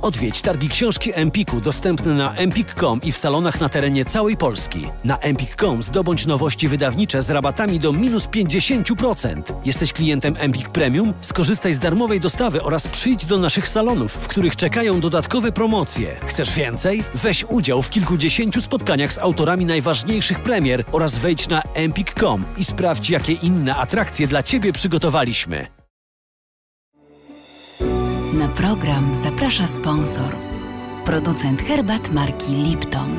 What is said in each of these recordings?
Odwiedź targi książki Empiku dostępne na empik.com i w salonach na terenie całej Polski. Na empik.com zdobądź nowości wydawnicze z rabatami do -50%. Jesteś klientem Empik Premium? Skorzystaj z darmowej dostawy oraz przyjdź do naszych salonów, w których czekają dodatkowe promocje. Chcesz więcej? Weź udział w kilkudziesięciu spotkaniach z autorami najważniejszych premier oraz wejdź na empik.com i sprawdź, jakie inne atrakcje dla Ciebie przygotowaliśmy. Na program zaprasza sponsor. Producent herbat marki Lipton.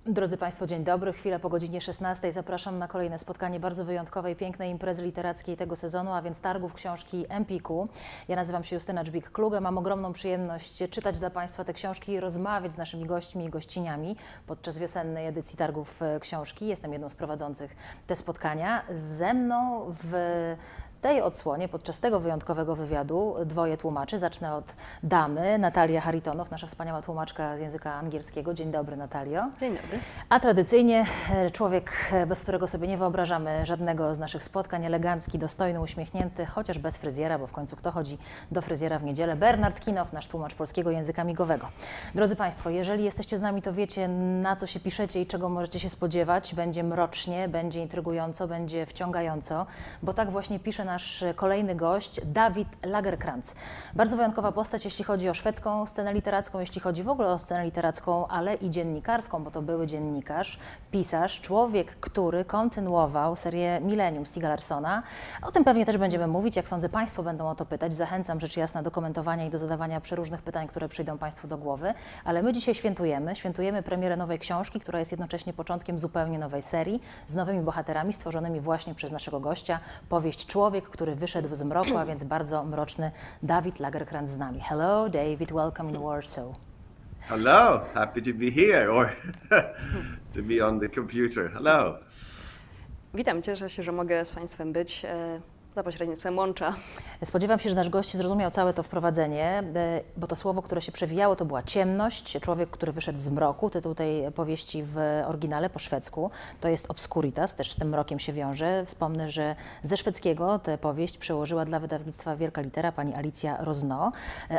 Drodzy Państwo, dzień dobry. Chwilę po godzinie 16 zapraszam na kolejne spotkanie bardzo wyjątkowej, pięknej imprezy literackiej tego sezonu, a więc targów książki Empiku. Ja nazywam się Justyna Dżbik-Kluge. Mam ogromną przyjemność czytać dla Państwa te książki i rozmawiać z naszymi gośćmi i gościniami podczas wiosennej edycji targów książki. Jestem jedną z prowadzących te spotkania. Ze mną w tej odsłonie, podczas tego wyjątkowego wywiadu, dwoje tłumaczy. Zacznę od damy, Natalia Haritonow, nasza wspaniała tłumaczka z języka angielskiego. Dzień dobry, Natalio. Dzień dobry. A tradycyjnie człowiek, bez którego sobie nie wyobrażamy żadnego z naszych spotkań, elegancki, dostojny, uśmiechnięty, chociaż bez fryzjera, bo w końcu kto chodzi do fryzjera w niedzielę? Bernard Kinow, nasz tłumacz polskiego języka migowego. Drodzy Państwo, jeżeli jesteście z nami, to wiecie, na co się piszecie i czego możecie się spodziewać. Będzie mrocznie, będzie intrygująco, będzie wciągająco, bo tak właśnie pisze nasz kolejny gość, Dawid Lagercrantz. Bardzo wyjątkowa postać, jeśli chodzi o szwedzką scenę literacką, jeśli chodzi w ogóle o scenę literacką, ale i dziennikarską, bo to były dziennikarz, pisarz, człowiek, który kontynuował serię Millennium Stiega Larssona. O tym pewnie też będziemy mówić, jak sądzę, Państwo będą o to pytać. Zachęcam rzecz jasna do komentowania i do zadawania przeróżnych pytań, które przyjdą Państwu do głowy. Ale my dzisiaj świętujemy premierę nowej książki, która jest jednocześnie początkiem zupełnie nowej serii, z nowymi bohaterami stworzonymi właśnie przez naszego gościa. Powieść Człowiek, który wyszedł z mroku, a więc bardzo mroczny Dawid Lagercrantz z nami. Hello, David, welcome in Warsaw. Hello, happy to be here, or to be on the computer. Hello. Witam, cieszę się, że mogę z Państwem być za pośrednictwem łącza. Spodziewam się, że nasz gość zrozumiał całe to wprowadzenie, bo to słowo, które się przewijało, to była ciemność, człowiek, który wyszedł z mroku. Tytuł tej powieści w oryginale po szwedzku to jest obscuritas, też z tym mrokiem się wiąże. Wspomnę, że ze szwedzkiego tę powieść przełożyła dla wydawnictwa Wielka Litera pani Alicja Rozno.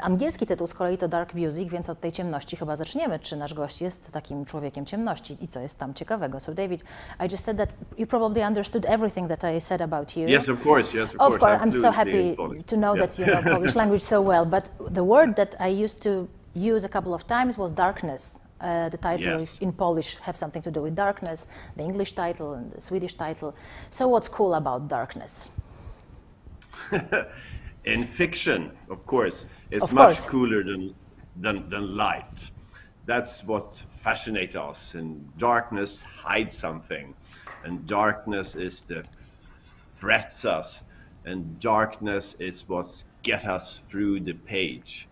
Angielski tytuł z kolei to Dark Music, więc od tej ciemności chyba zaczniemy. Czy nasz gość jest takim człowiekiem ciemności i co jest tam ciekawego? So David, I just said that you probably understood everything that I said about you. Yes, of course, yes. Of course, I'm so happy to know that you know Polish language so well. But the word that I used to use a couple of times was darkness. The title in Polish have something to do with darkness, the English title and the Swedish title. So what's cool about darkness? In fiction, of course, it's much cooler than light. That's what fascinates us. And darkness hides something. And darkness is the threats us. And darkness is what gets us through the page.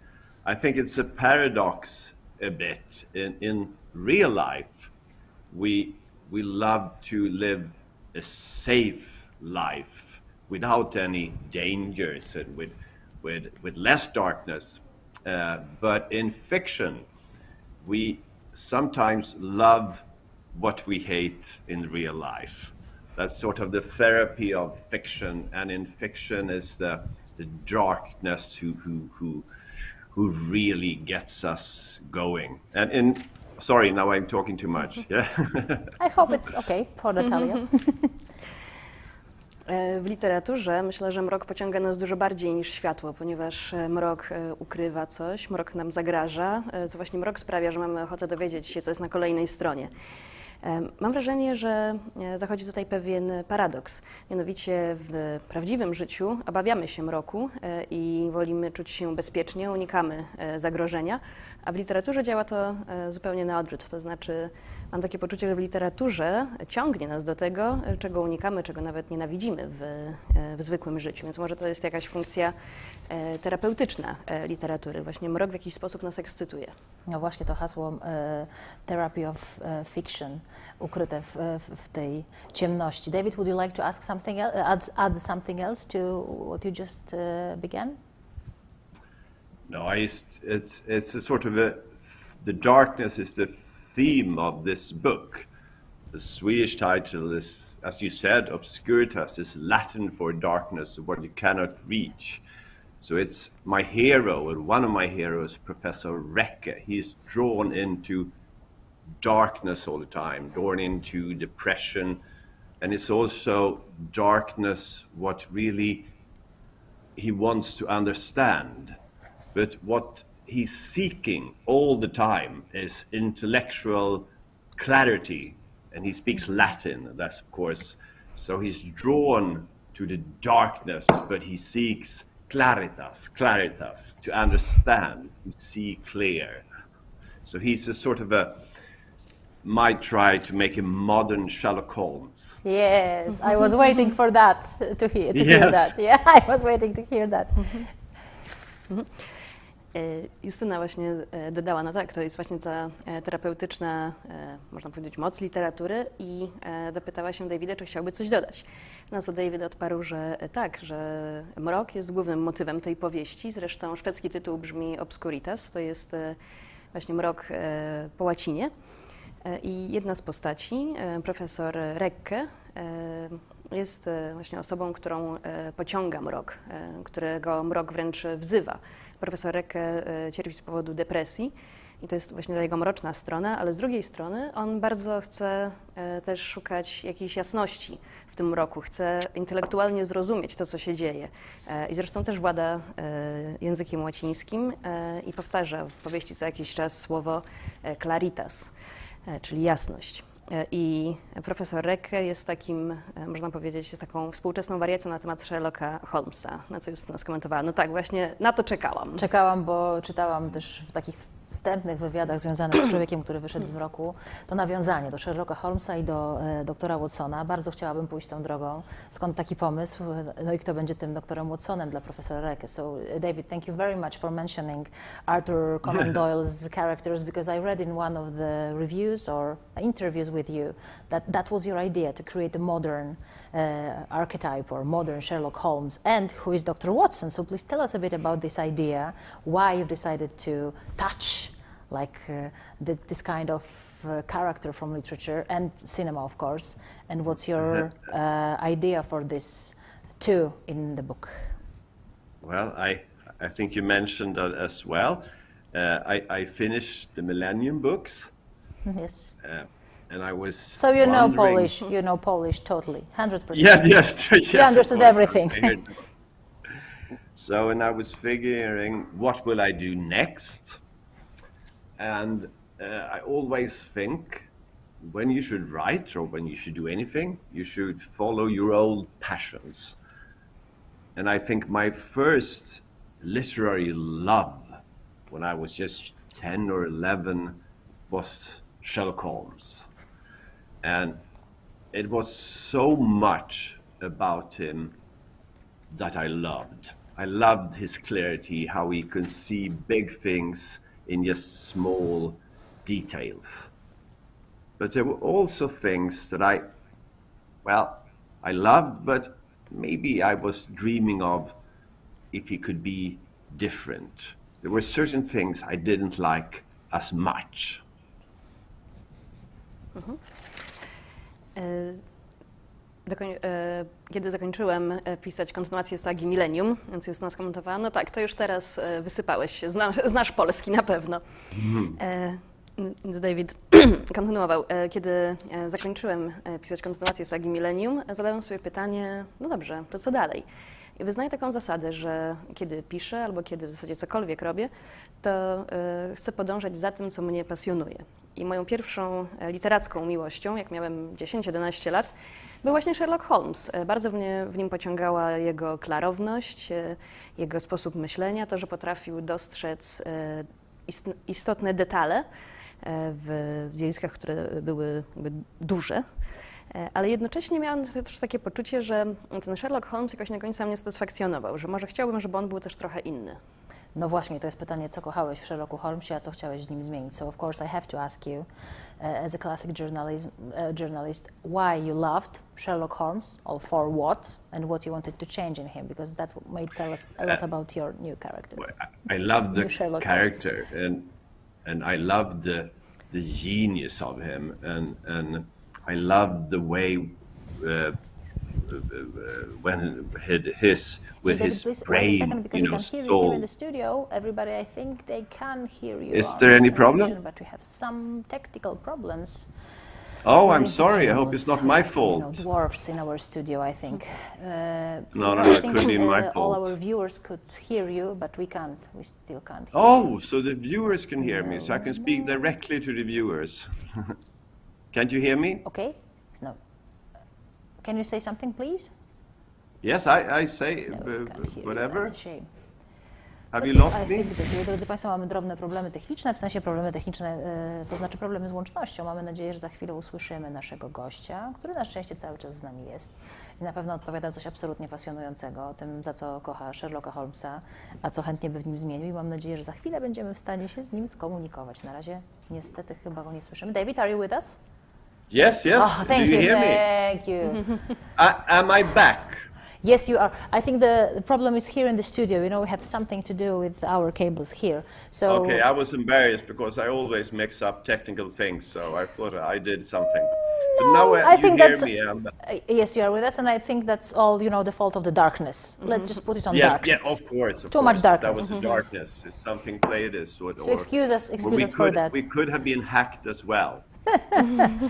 I think it's a paradox a bit. In real life, we love to live a safe life without any dangers and with less darkness. But in fiction, we sometimes love what we hate in real life. That's sort of the therapy of fiction, and in fiction is the darkness who really gets us going. And sorry, now I'm talking too much. Yeah. I hope it's okay for Natalia. W literaturze myślę, że mrok pociąga nas dużo bardziej niż światło, ponieważ mrok ukrywa coś, mrok nam zagraża. To właśnie mrok sprawia, że mamy ochotę dowiedzieć się, co jest na kolejnej stronie. Mam wrażenie, że zachodzi tutaj pewien paradoks. Mianowicie w prawdziwym życiu obawiamy się mroku i wolimy czuć się bezpiecznie, unikamy zagrożenia, a w literaturze działa to zupełnie na odwrót. To znaczy mam takie poczucie, że w literaturze ciągnie nas do tego, czego unikamy, czego nawet nienawidzimy w zwykłym życiu. Więc może to jest jakaś funkcja terapeutyczna literatury. Właśnie mrok w jakiś sposób nas ekscytuje. No właśnie to hasło therapy of fiction ukryte w tej ciemności. David, would you like to ask something else, add something else to what you just began? No, it's a sort of the darkness is the theme of this book. The Swedish title is, as you said, obscuritas is Latin for darkness, what you cannot reach. So it's my hero, and one of my heroes, Professor Recke. He's drawn into darkness all the time, drawn into depression, and it's also darkness what really he wants to understand. But what he's seeking all the time is intellectual clarity, and he speaks Latin, and that's of course, so he's drawn to the darkness, but he seeks claritas, to understand, to see clear. So he's a sort of might try to make a modern Sherlock Holmes. Yes, I was waiting for that, to hear that. Yeah, I was waiting to hear that. Justyna właśnie dodała, no tak, to jest właśnie ta terapeutyczna, można powiedzieć, moc literatury i dopytała się Davida, czy chciałby coś dodać. Na co David odparł, że tak, że mrok jest głównym motywem tej powieści. Zresztą szwedzki tytuł brzmi Obscuritas, to jest właśnie mrok po łacinie. I jedna z postaci, profesor Recke, jest właśnie osobą, którą pociąga mrok, którego mrok wręcz wzywa. Profesor Recke cierpi z powodu depresji i to jest właśnie ta jego mroczna strona, ale z drugiej strony on bardzo chce też szukać jakiejś jasności w tym mroku, chce intelektualnie zrozumieć to, co się dzieje. I zresztą też włada językiem łacińskim i powtarza w powieści co jakiś czas słowo claritas, czyli jasność. I profesor Recke jest takim, można powiedzieć, jest taką współczesną wariacją na temat Sherlocka Holmesa, na co Justyna skomentowała. No tak, właśnie na to czekałam. Czekałam, bo czytałam też w takich wstępnych wywiadach związanych z człowiekiem, który wyszedł z mroku, to nawiązanie do Sherlocka Holmesa i do doktora Watsona. Bardzo chciałabym pójść tą drogą. Skąd taki pomysł? No i kto będzie tym doktorem Watsonem dla profesora Recke? So David, thank you very much for mentioning Arthur Conan Doyle's characters, because I read in one of the reviews or interviews with you that was your idea, to create a modern archetype or modern Sherlock Holmes. And who is Dr. Watson? So please tell us a bit about this idea, why you've decided to touch this kind of character from literature and cinema, of course, and what's your idea for this too in the book? Well, I think you mentioned that as well. I finished the Millennium books. Yes. And I was so you know Polish, you know Polish totally, 100%. Yes. You understood everything. So, and I was figuring, what will I do next? And I always think when you should write or when you should do anything, you should follow your old passions. And I think my first literary love when I was just 10 or 11 was Sherlock Holmes. And it was so much about him that I loved. I loved his clarity, how he could see big things in just small details. But there were also things that I loved, but maybe I was dreaming of if he could be different. There were certain things I didn't like as much. Kiedy zakończyłem pisać kontynuację sagi Millennium, więc Justyna skomentowała, no tak, to już teraz wysypałeś się, znasz polski na pewno. David kontynuował. Kiedy zakończyłem pisać kontynuację sagi Millennium, zadałem sobie pytanie, no dobrze, to co dalej? I wyznaję taką zasadę, że kiedy piszę albo kiedy w zasadzie cokolwiek robię, to chcę podążać za tym, co mnie pasjonuje. I moją pierwszą literacką miłością, jak miałem 10-11 lat, był właśnie Sherlock Holmes. Bardzo w nim pociągała jego klarowność, jego sposób myślenia, to, że potrafił dostrzec istotne detale w zjawiskach, które były duże. Ale jednocześnie miałam też takie poczucie, że ten Sherlock Holmes jakoś nie do końca mnie satysfakcjonował, że może chciałbym, żeby on był też trochę inny. No właśnie, to jest pytanie, co kochałeś w Sherlocku Holmesie, a co chciałeś w nim zmienić. So of course I have to ask you, as a classic journalist, why you loved Sherlock Holmes, or for what, and what you wanted to change in him, because that may tell us a lot about your new character. I loved the character, and I loved the genius of him, and I loved the way when his with David, his please, brain, wait a second, because you we know, can hear you soul. here in the studio. Everybody, I think they can hear you. Is on there the any transmission, problem? But we have some technical problems. Oh, with I'm the sorry. I hope it's cables. not my We have some, fault. dwarfs in our studio, I think. No, I it think could be my all fault. our viewers could hear you, but we can't. We still can't hear you. Oh, so the viewers can hear me, so I can speak directly to the viewers. Can't you hear me? Okay. No. Can you say something, please? Yes, I say No, we can't hear you. whatever. That's a shame. Have you lost I me? think that, drodzy Państwo, mamy drobne problemy techniczne, w sensie problemy techniczne, to znaczy problemy z łącznością. Mamy nadzieję, że za chwilę usłyszymy naszego gościa, który na szczęście cały czas z nami jest i na pewno odpowiada coś absolutnie pasjonującego o tym, za co kocha Sherlocka Holmesa, a co chętnie by w nim zmienił, i mam nadzieję, że za chwilę będziemy w stanie się z nim skomunikować. Na razie niestety chyba go nie słyszymy. David, are you with us? Yes, yes. Oh, thank Do you you, hear me? thank you. Am I back? Yes, you are. I think the problem is here in the studio. You know, we have something to do with our cables here. So Okay, I was embarrassed because I always mix up technical things, so I thought I did something. But now I you think hear that's me. yes, you are with us, and I think that's all. You know, the fault of the darkness. Let's just put it on Yes, darkness. yeah, of course. Of Too course. much darkness. That was the darkness. It's something played as or, So excuse us we for that. We could have been hacked as well.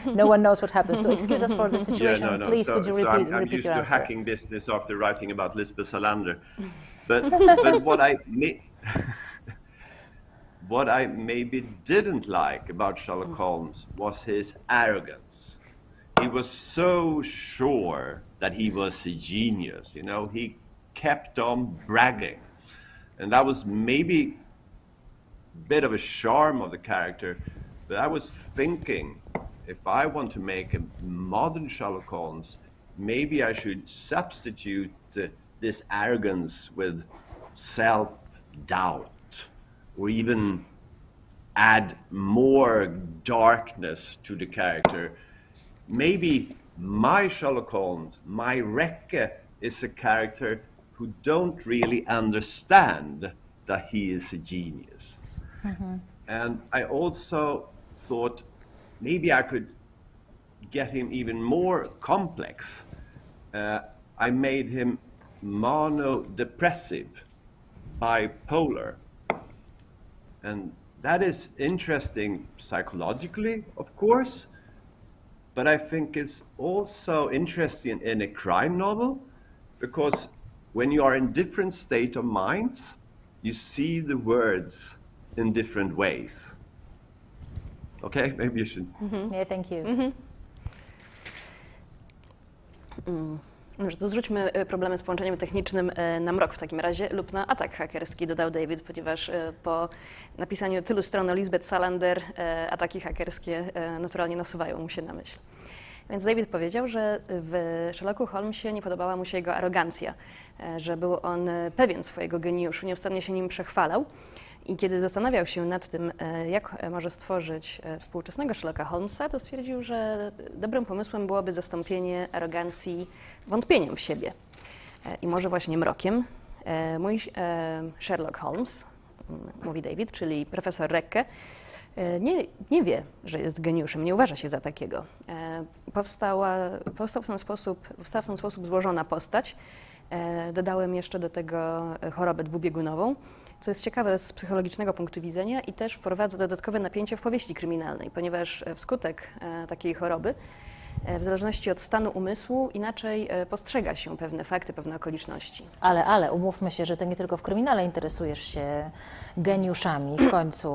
No one knows what happened. So excuse us for the situation. Yeah, no. Please, So, could you so repeat, I'm repeat used your to answer? hacking business after writing about Lisbeth Salander. But what I maybe didn't like about Sherlock Holmes was his arrogance. He was so sure that he was a genius, you know, he kept on bragging. And that was maybe a bit of a charm of the character, but I was thinking, if I want to make a modern Sherlock Holmes, maybe I should substitute this arrogance with self-doubt, or even add more darkness to the character. Maybe my Sherlock Holmes, my Recce, is a character who don't really understand that he is a genius. Mm-hmm. And I also thought maybe I could get him even more complex. I made him mano-depressive, bipolar. And that is interesting psychologically, of course, but I think it's also interesting in a crime novel, because when you are in different state of mind, you see the words in different ways. Okay, maybe you should. Mm-hmm. Yeah, thank you. Dobrze, to zrzućmy problemy z połączeniem technicznym na mrok w takim razie lub na atak hakerski, dodał David, ponieważ po napisaniu tylu stron o Lisbeth Salander ataki hakerskie naturalnie nasuwają mu się na myśl. Więc David powiedział, że w Sherlocku Holmesie nie podobała mu się jego arogancja, że był on pewien swojego geniuszu, nieustannie się nim przechwalał. I kiedy zastanawiał się nad tym, jak może stworzyć współczesnego Sherlocka Holmesa, to stwierdził, że dobrym pomysłem byłoby zastąpienie arogancji wątpieniem w siebie. I może właśnie mrokiem. Mój Sherlock Holmes, mówi David, czyli profesor Recce, nie wie, że jest geniuszem, nie uważa się za takiego. Powstała w ten sposób złożona postać. Dodałem jeszcze do tego chorobę dwubiegunową, co jest ciekawe z psychologicznego punktu widzenia i też wprowadza dodatkowe napięcie w powieści kryminalnej, ponieważ wskutek takiej choroby, w zależności od stanu umysłu, inaczej postrzega się pewne fakty, pewne okoliczności. Ale umówmy się, że ty nie tylko w kryminale interesujesz się geniuszami. W końcu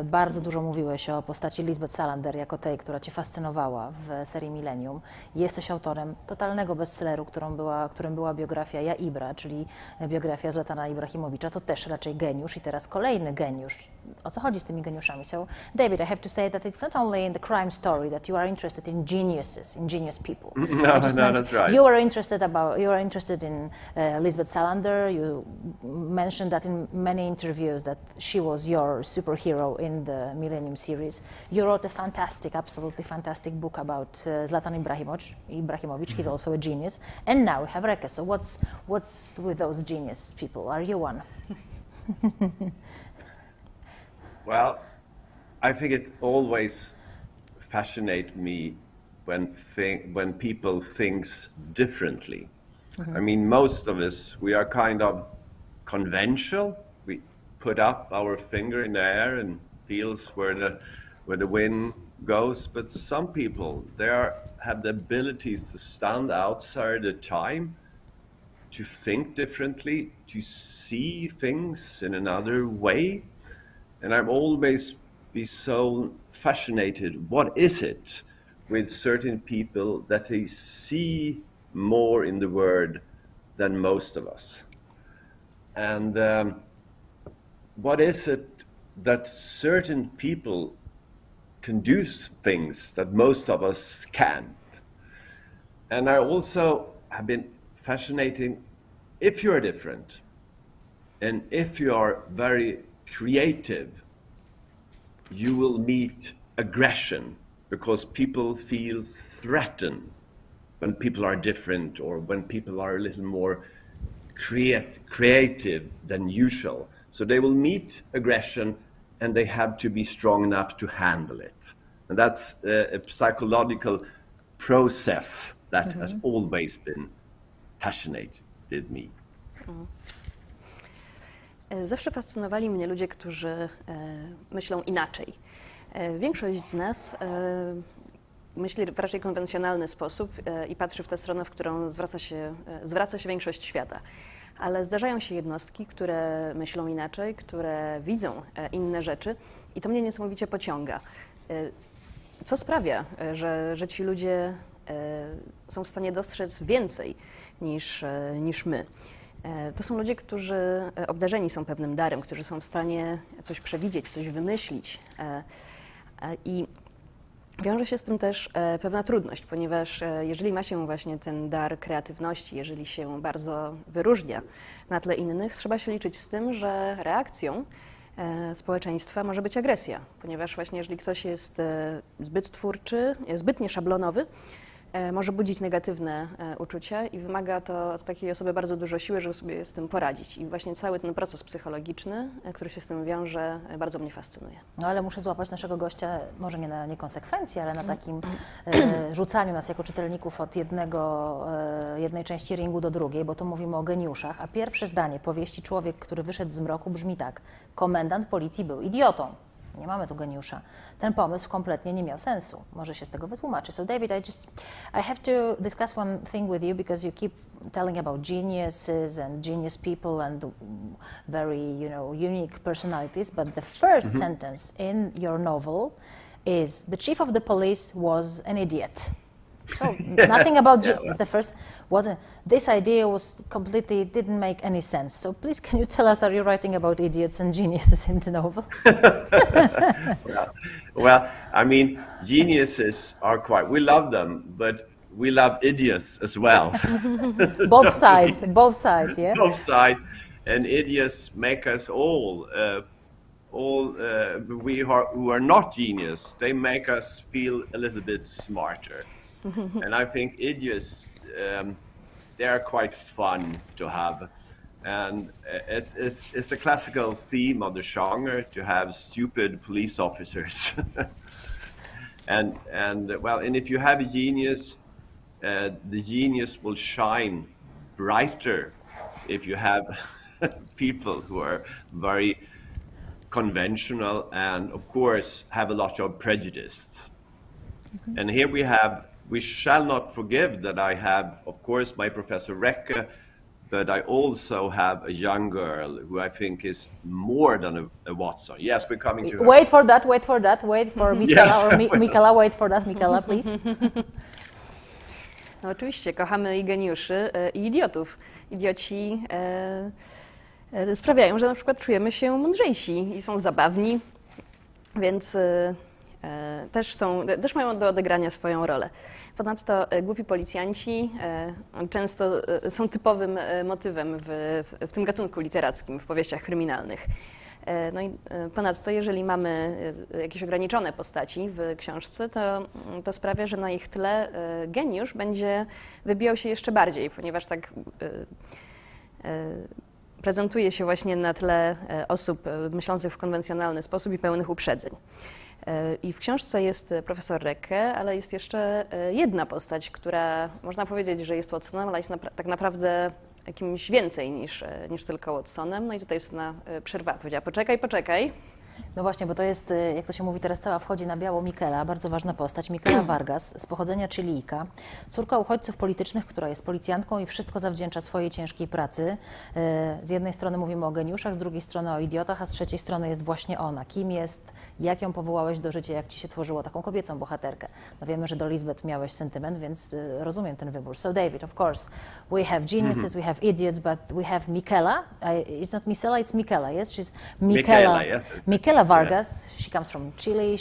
bardzo dużo mówiłeś o postaci Lisbeth Salander jako tej, która cię fascynowała w serii Millennium. Jesteś autorem totalnego bestselleru, którym była biografia Ja Ibra, czyli biografia Zlatana Ibrahimowicza. To też raczej geniusz i teraz kolejny geniusz. O co chodzi z tymi geniuszami? So, David, I have to say that it's not only in the crime story that you are interested in geniuses, in genius people. No, that's right. You are interested in Lisbeth Salander. You mentioned that in many interviews that she was your superhero in the Millennium series. You wrote a fantastic, absolutely fantastic book about Zlatan Ibrahimovic. He's also a genius. And now we have Recce. So what's with those genius people? Are you one? Well, I think it always fascinates me when people think differently. I mean, most of us, we are kind of conventional. We put up our finger in the air and feels where the wind goes. But some people, have the abilities to stand outside the time, to think differently, to see things in another way. And I've always been so fascinated. What is it with certain people that they see more in the world than most of us? And what is it that certain people can do things that most of us can't? And I also have been fascinated, if you're different and if you are very creative, you will meet aggression, because people feel threatened when people are different, or when people are a little more creative than usual. So they will meet aggression, and they have to be strong enough to handle it. And that's a psychological process that has always been fascinated me. Zawsze fascynowali mnie ludzie, którzy myślą inaczej. Większość z nas myśli w raczej konwencjonalny sposób i patrzy w tę stronę, w którą zwraca się większość świata. Ale zdarzają się jednostki, które myślą inaczej, które widzą inne rzeczy i to mnie niesamowicie pociąga. Co sprawia, że ci ludzie są w stanie dostrzec więcej niż my? To są ludzie, którzy obdarzeni są pewnym darem, którzy są w stanie coś przewidzieć, coś wymyślić. I wiąże się z tym też pewna trudność, ponieważ jeżeli ma się właśnie ten dar kreatywności, jeżeli się bardzo wyróżnia na tle innych, trzeba się liczyć z tym, że reakcją społeczeństwa może być agresja, ponieważ właśnie jeżeli ktoś jest zbyt twórczy, zbytnie szablonowy, może budzić negatywne uczucia i wymaga to od takiej osoby bardzo dużo siły, żeby sobie z tym poradzić. I właśnie cały ten proces psychologiczny, który się z tym wiąże, bardzo mnie fascynuje. No ale muszę złapać naszego gościa, może nie na niekonsekwencje, ale na takim rzucaniu nas jako czytelników od jednej części ringu do drugiej, bo tu mówimy o geniuszach, a pierwsze zdanie powieści Człowiek, który wyszedł z mroku brzmi tak: komendant policji był idiotą. Nie mamy tu geniusza. Ten pomysł kompletnie nie miał sensu. Może się z tego wytłumaczy. So David, I have to discuss one thing with you because you keep telling about geniuses and genius people and very, unique personalities. But the first sentence in your novel is the chief of the police was an idiot. So nothing about genius. The first wasn't. This idea was completely didn't make any sense. So please, can you tell us, are you writing about idiots and geniuses in the novel? Well, I mean, geniuses are we love them, but we love idiots as well. Both sides, yeah. Both sides, and idiots make us all who are not genius. They make us feel a little bit smarter. And I think idiots, they are quite fun to have, and it's a classical theme of the genre to have stupid police officers. and if you have a genius, the genius will shine brighter if you have people who are very conventional and, of course, have a lot of prejudice. And here we shall not forgive that I have, of course, my Professor Recke, but I also have a young girl who I think is more than a Watson. Yes, we're coming to her. Wait for Mikala, Mikala, wait for that, Mikala, please. No oczywiście, kochamy i geniuszy, i idiotów. Idioci sprawiają, że na przykład czujemy się mądrzejsi i są zabawni, więc też mają do odegrania swoją rolę. Ponadto głupi policjanci często są typowym motywem w tym gatunku literackim, w powieściach kryminalnych. No i ponadto, jeżeli mamy jakieś ograniczone postaci w książce, to sprawia, że na ich tle geniusz będzie wybijał się jeszcze bardziej, ponieważ tak prezentuje się właśnie na tle osób myślących w konwencjonalny sposób i pełnych uprzedzeń. I w książce jest profesor Recke, ale jest jeszcze jedna postać, która można powiedzieć, że jest Watsonem, ale jest tak naprawdę kimś więcej niż tylko Watsonem. No i tutaj Justyna przerwała, powiedziała: poczekaj, poczekaj. No właśnie, bo to jest, jak to się mówi teraz, cała wchodzi na biało Michela, bardzo ważna postać. Michela Vargas, z pochodzenia Chilijka, córka uchodźców politycznych, która jest policjantką i wszystko zawdzięcza swojej ciężkiej pracy. Z jednej strony mówimy o geniuszach, z drugiej strony o idiotach, a z trzeciej strony jest właśnie ona. Kim jest, jak ją powołałeś do życia, jak ci się tworzyło taką kobiecą bohaterkę? No wiemy, że do Lisbeth miałeś sentyment, więc rozumiem ten wybór. So David, of course, we have geniuses, we have idiots, but we have Michela. It's not Misela, it's Michela, yes? She's Michela. Yes. Michela Vargas, she comes from Chile,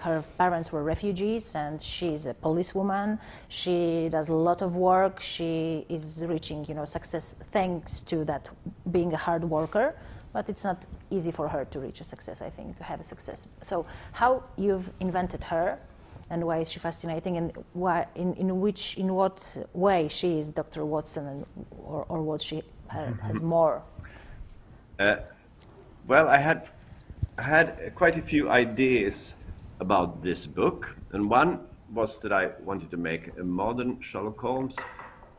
her parents were refugees and she's a policewoman. She does a lot of work, she is reaching, success thanks to that being a hard worker, but it's not easy for her to reach a success, I think, to have a success. So how you've invented her and why is she fascinating and why, in what way she is Dr. Watson and, or what she has more? Well, I had quite a few ideas about this book, and one was that I wanted to make a modern Sherlock Holmes,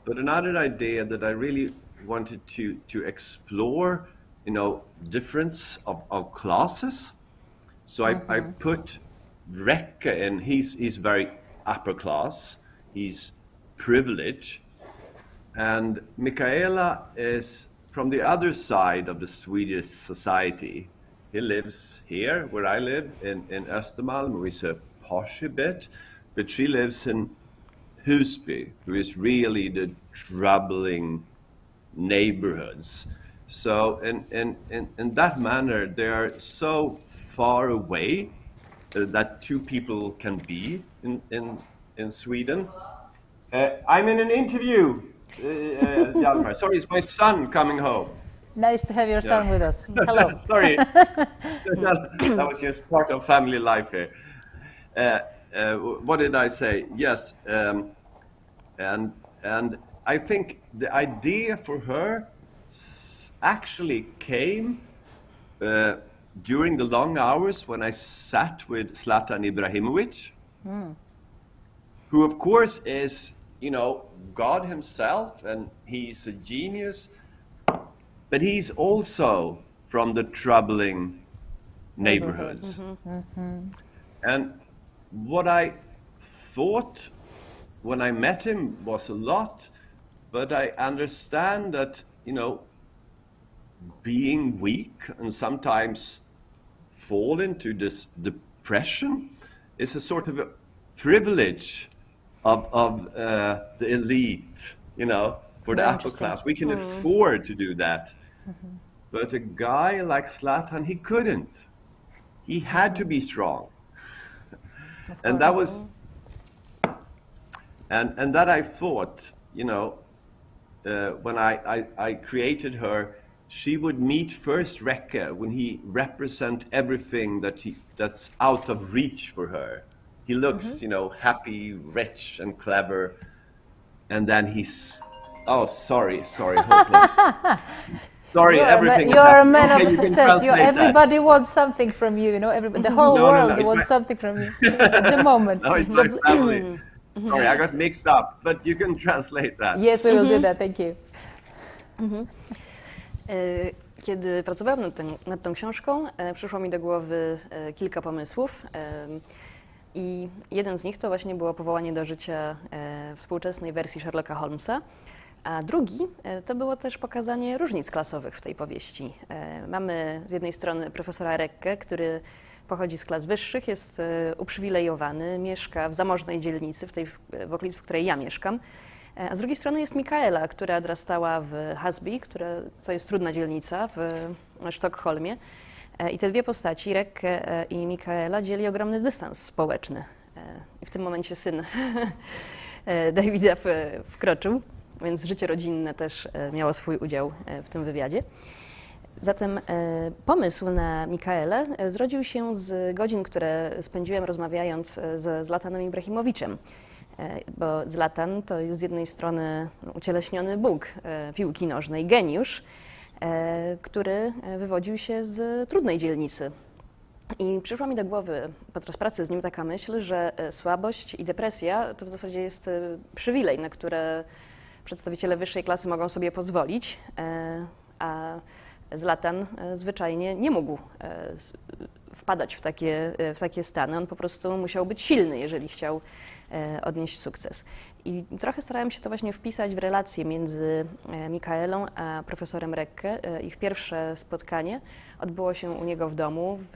but another idea that I really wanted to explore, difference of classes. So I put Recke in. He's very upper class. He's privileged, and Michaela is from the other side of the Swedish society. He lives here, where I live, in Östermalm, who is a posh a bit, but she lives in Husby, who is really the troubling neighborhoods. So in that manner, they are so far away that two people can be in Sweden. I'm in an interview, Hjalmar. Sorry, it's my son coming home. Nice to have your son with us. Hello. Sorry, that was just part of family life here. What did I say? Yes, and I think the idea for her actually came during the long hours when I sat with Zlatan Ibrahimovic, who of course is, God himself, and he's a genius. But he's also from the troubling neighborhoods. And what I thought when I met him was a lot, but I understand that, being weak and sometimes fall into this depression is a sort of a privilege of the elite, for the upper class. We can afford to do that. But a guy like Zlatan, he couldn't. He had to be strong. And that was, and that I thought, when I created her, she would meet first Recke when he represent everything that's out of reach for her. He looks, happy, rich, and clever, and then he's, oh, sorry, hopeless. Sorry, everything. You're a man of success. Everybody wants something from you. The whole world wants something from you at the moment. No, it's my family. Sorry, I got mixed up, but you can translate that. Yes, we will do that. Thank you. Kiedy pracowałam nad tą książką, przyszło mi do głowy kilka pomysłów. I jeden z nich to właśnie było powołanie do życia współczesnej wersji Sherlocka Holmesa, a drugi to było też pokazanie różnic klasowych w tej powieści. Mamy z jednej strony profesora Recke, który pochodzi z klas wyższych, jest uprzywilejowany, mieszka w zamożnej dzielnicy, w okolicy, w której ja mieszkam, a z drugiej strony jest Michaela, która odrastała w Husby, co jest trudna dzielnica w Sztokholmie. I te dwie postaci, Recke i Michaela, dzieli ogromny dystans społeczny. I w tym momencie syn Davida wkroczył, więc życie rodzinne też miało swój udział w tym wywiadzie. Zatem pomysł na Michaelę zrodził się z godzin, które spędziłem rozmawiając ze Zlatanem Ibrahimoviczem, bo Zlatan to jest z jednej strony ucieleśniony bóg piłki nożnej, geniusz, który wywodził się z trudnej dzielnicy I przyszła mi do głowy podczas pracy z nim taka myśl, że słabość i depresja to w zasadzie jest przywilej, na które przedstawiciele wyższej klasy mogą sobie pozwolić, a Zlatan zwyczajnie nie mógł wpadać w takie stany. On po prostu musiał być silny, jeżeli chciał odnieść sukces. I trochę starałem się to właśnie wpisać w relacje między Mikaelą a profesorem Recke. Ich pierwsze spotkanie odbyło się u niego w domu w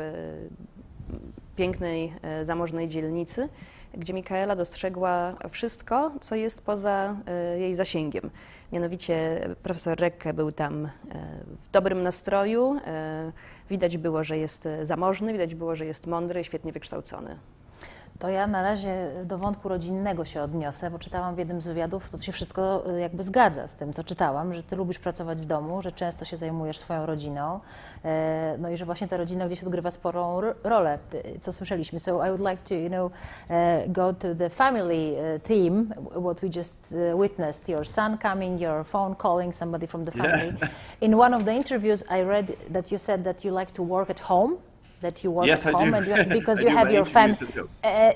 pięknej, zamożnej dzielnicy, gdzie Mikaela dostrzegła wszystko, co jest poza jej zasięgiem. Mianowicie profesor Recke był tam w dobrym nastroju, widać było, że jest zamożny, widać było, że jest mądry, świetnie wykształcony. To ja na razie do wątku rodzinnego się odniosę, bo czytałam w jednym z wywiadów, to się wszystko jakby zgadza z tym, co czytałam, że ty lubisz pracować z domu, że często się zajmujesz swoją rodziną, no i że właśnie ta rodzina gdzieś odgrywa sporą rolę, co słyszeliśmy. So I would like to, go to the family theme, what we just witnessed, your son coming, your phone calling somebody from the family. Yeah. In one of the interviews I read that you said that you like to work at home. That you work yes, at home and because you have your family,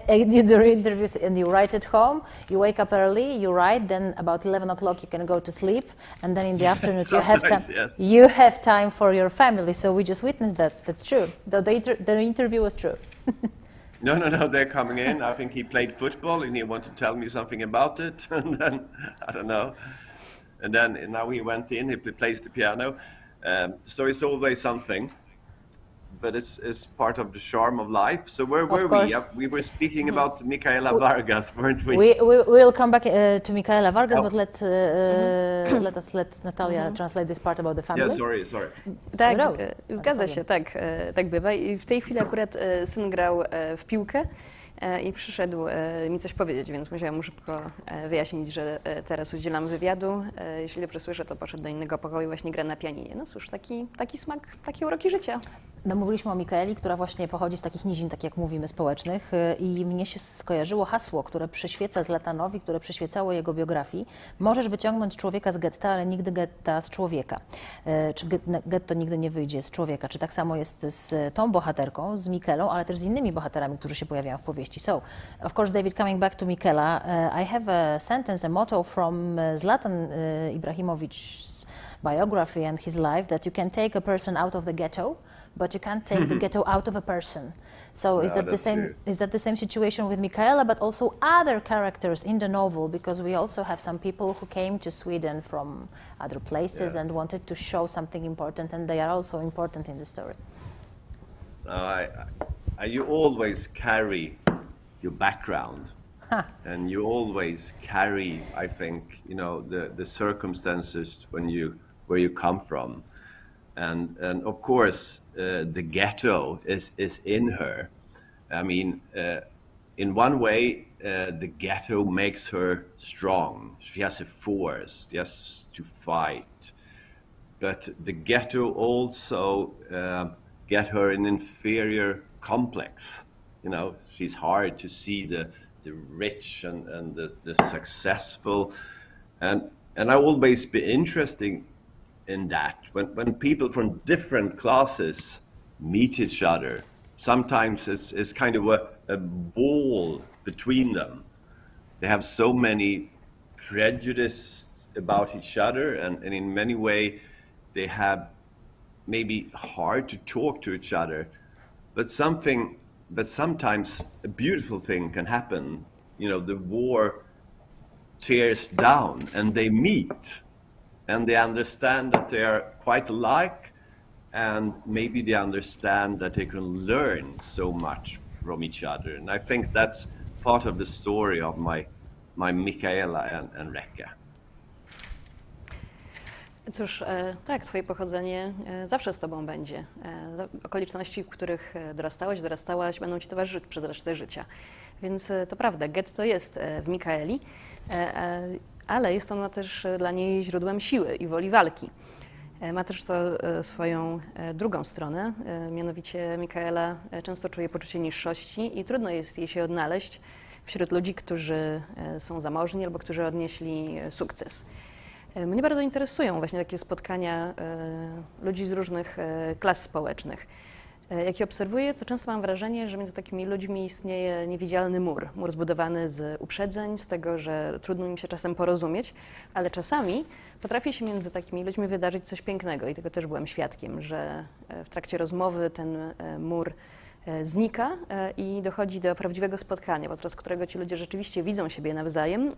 you do interviews and you write at home. You wake up early, you write. Then about 11 o'clock you can go to sleep, and then in the afternoon you have time. Yes. You have time for your family. So we just witnessed that. That's true. The interview was true. No, they're coming in. I think he played football and he wanted to tell me something about it, and then I don't know. And then now he went in. He plays the piano. So it's always something. But it's part of the charm of life. So where were we? We were speaking about Micaela Vargas, weren't we? We'll come back to Micaela Vargas, but let Natalia translate this part about the family. Yeah, sorry. Tak, zgadza się, tak bywa. I w tej chwili akurat syn grał w piłkę i przyszedł mi coś powiedzieć, więc musiałam mu szybko wyjaśnić, że teraz udzielam wywiadu. Jeśli dobrze słyszę, to poszedł do innego pokoju i właśnie gra na pianinie. No cóż, taki smak, takie uroki życia. No, mówiliśmy o Mikaeli, która właśnie pochodzi z takich nizin, tak jak mówimy, społecznych i mnie się skojarzyło hasło, które przyświeca Zlatanowi, które przyświecało jego biografii. Możesz wyciągnąć człowieka z getta, ale nigdy getta z człowieka. Czy getto nigdy nie wyjdzie z człowieka. Czy tak samo jest z tą bohaterką, z Mikelą, ale też z innymi bohaterami, którzy się pojawiają w powieści. So, of course, David, coming back to Mikela, I have a sentence, a motto from Zlatan Ibrahimovic's biography and his life that you can take a person out of the ghetto, but you can't take the ghetto out of a person. So is that the same? True. Is that the same situation with Micaela, but also other characters in the novel? Because we also have some people who came to Sweden from other places and wanted to show something important, and they are also important in the story. You always carry your background, and you always carry, I think, the circumstances where you come from. And of course, the ghetto is in her. I mean, in one way, the ghetto makes her strong. She has a force, yes, to fight. But the ghetto also get her an inferior complex. She's hard to see the rich and the successful. And I always be interested in that when people from different classes meet each other, sometimes it's kind of a wall between them. They have so many prejudices about each other, and in many ways they have maybe hard to talk to each other, but sometimes a beautiful thing can happen. The war tears down and they meet. And they understand that they are quite alike, and maybe they understand that they can learn so much from each other. And I think that's part of the story of my Micaela and Recke. Cóż, tak, twoje pochodzenie zawsze z tobą będzie. Okoliczności, w których dorastałaś, będą ci towarzyszyć przez resztę życia. Więc to prawda, getto jest w Mikaeli, ale jest ona też dla niej źródłem siły i woli walki. Ma też to swoją drugą stronę, mianowicie Mikaela często czuje poczucie niższości i trudno jest jej się odnaleźć wśród ludzi, którzy są zamożni albo którzy odnieśli sukces. Mnie bardzo interesują właśnie takie spotkania ludzi z różnych klas społecznych. Jak je obserwuję, to często mam wrażenie, że między takimi ludźmi istnieje niewidzialny mur. Mur zbudowany z uprzedzeń, z tego, że trudno im się czasem porozumieć, ale czasami potrafi się między takimi ludźmi wydarzyć coś pięknego i tego też byłam świadkiem, że w trakcie rozmowy ten mur znika i dochodzi do prawdziwego spotkania, podczas którego ci ludzie rzeczywiście widzą siebie nawzajem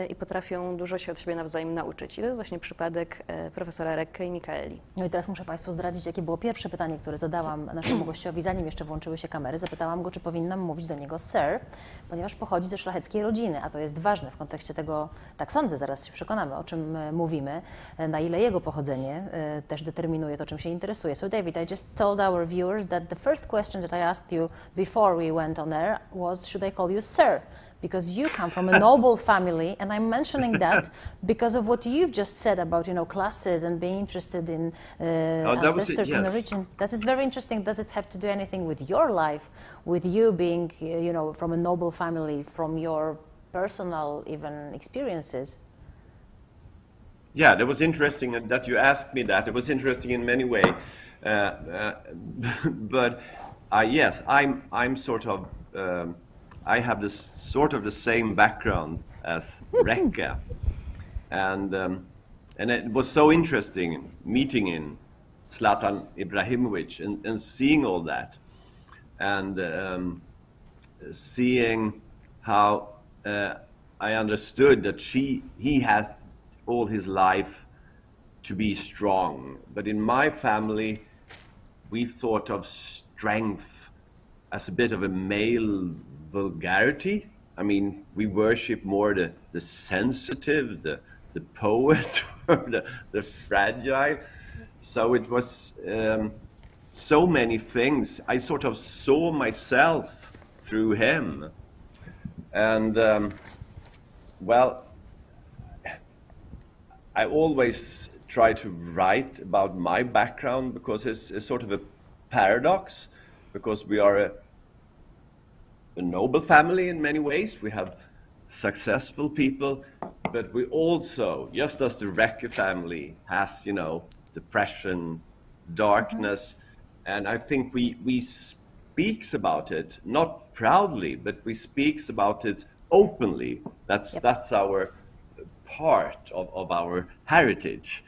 i potrafią dużo się od siebie nawzajem nauczyć. I to jest właśnie przypadek profesora Rekke i Mikaeli. No i teraz muszę Państwu zdradzić, jakie było pierwsze pytanie, które zadałam naszemu gościowi, zanim jeszcze włączyły się kamery. Zapytałam go, czy powinnam mówić do niego sir, ponieważ pochodzi ze szlacheckiej rodziny, a to jest ważne w kontekście tego, tak sądzę, zaraz się przekonamy, o czym mówimy, na ile jego pochodzenie też determinuje to, czym się interesuje. So David, I just told our viewers that the first question that I asked you before we went on air was, should I call you sir? Because you come from a noble family, and I'm mentioning that because of what you've just said about, you know, classes and being interested in ancestors in the region. That is very interesting. Does it have to do anything with your life, with you being, you know, from a noble family, from your personal even experiences? Yeah, that was interesting that you asked me that. It was interesting in many ways, but yes, I'm sort of. I have this sort of the same background as Rekke, and it was so interesting meeting in Zlatan Ibrahimovic and seeing all that, and seeing how I understood that he has all his life to be strong, but in my family we thought of strength as a bit of a male vulgarity. I mean, we worship more the sensitive, the poet, or the fragile. So it was so many things. I sort of saw myself through him. And, well, I always try to write about my background because it's sort of a paradox, because we are a noble family in many ways. We have successful people, but we also, just as the Rekke family has, you know, depression, darkness, and I think we speaks about it, not proudly, but we speaks about it openly. That's our part of our heritage.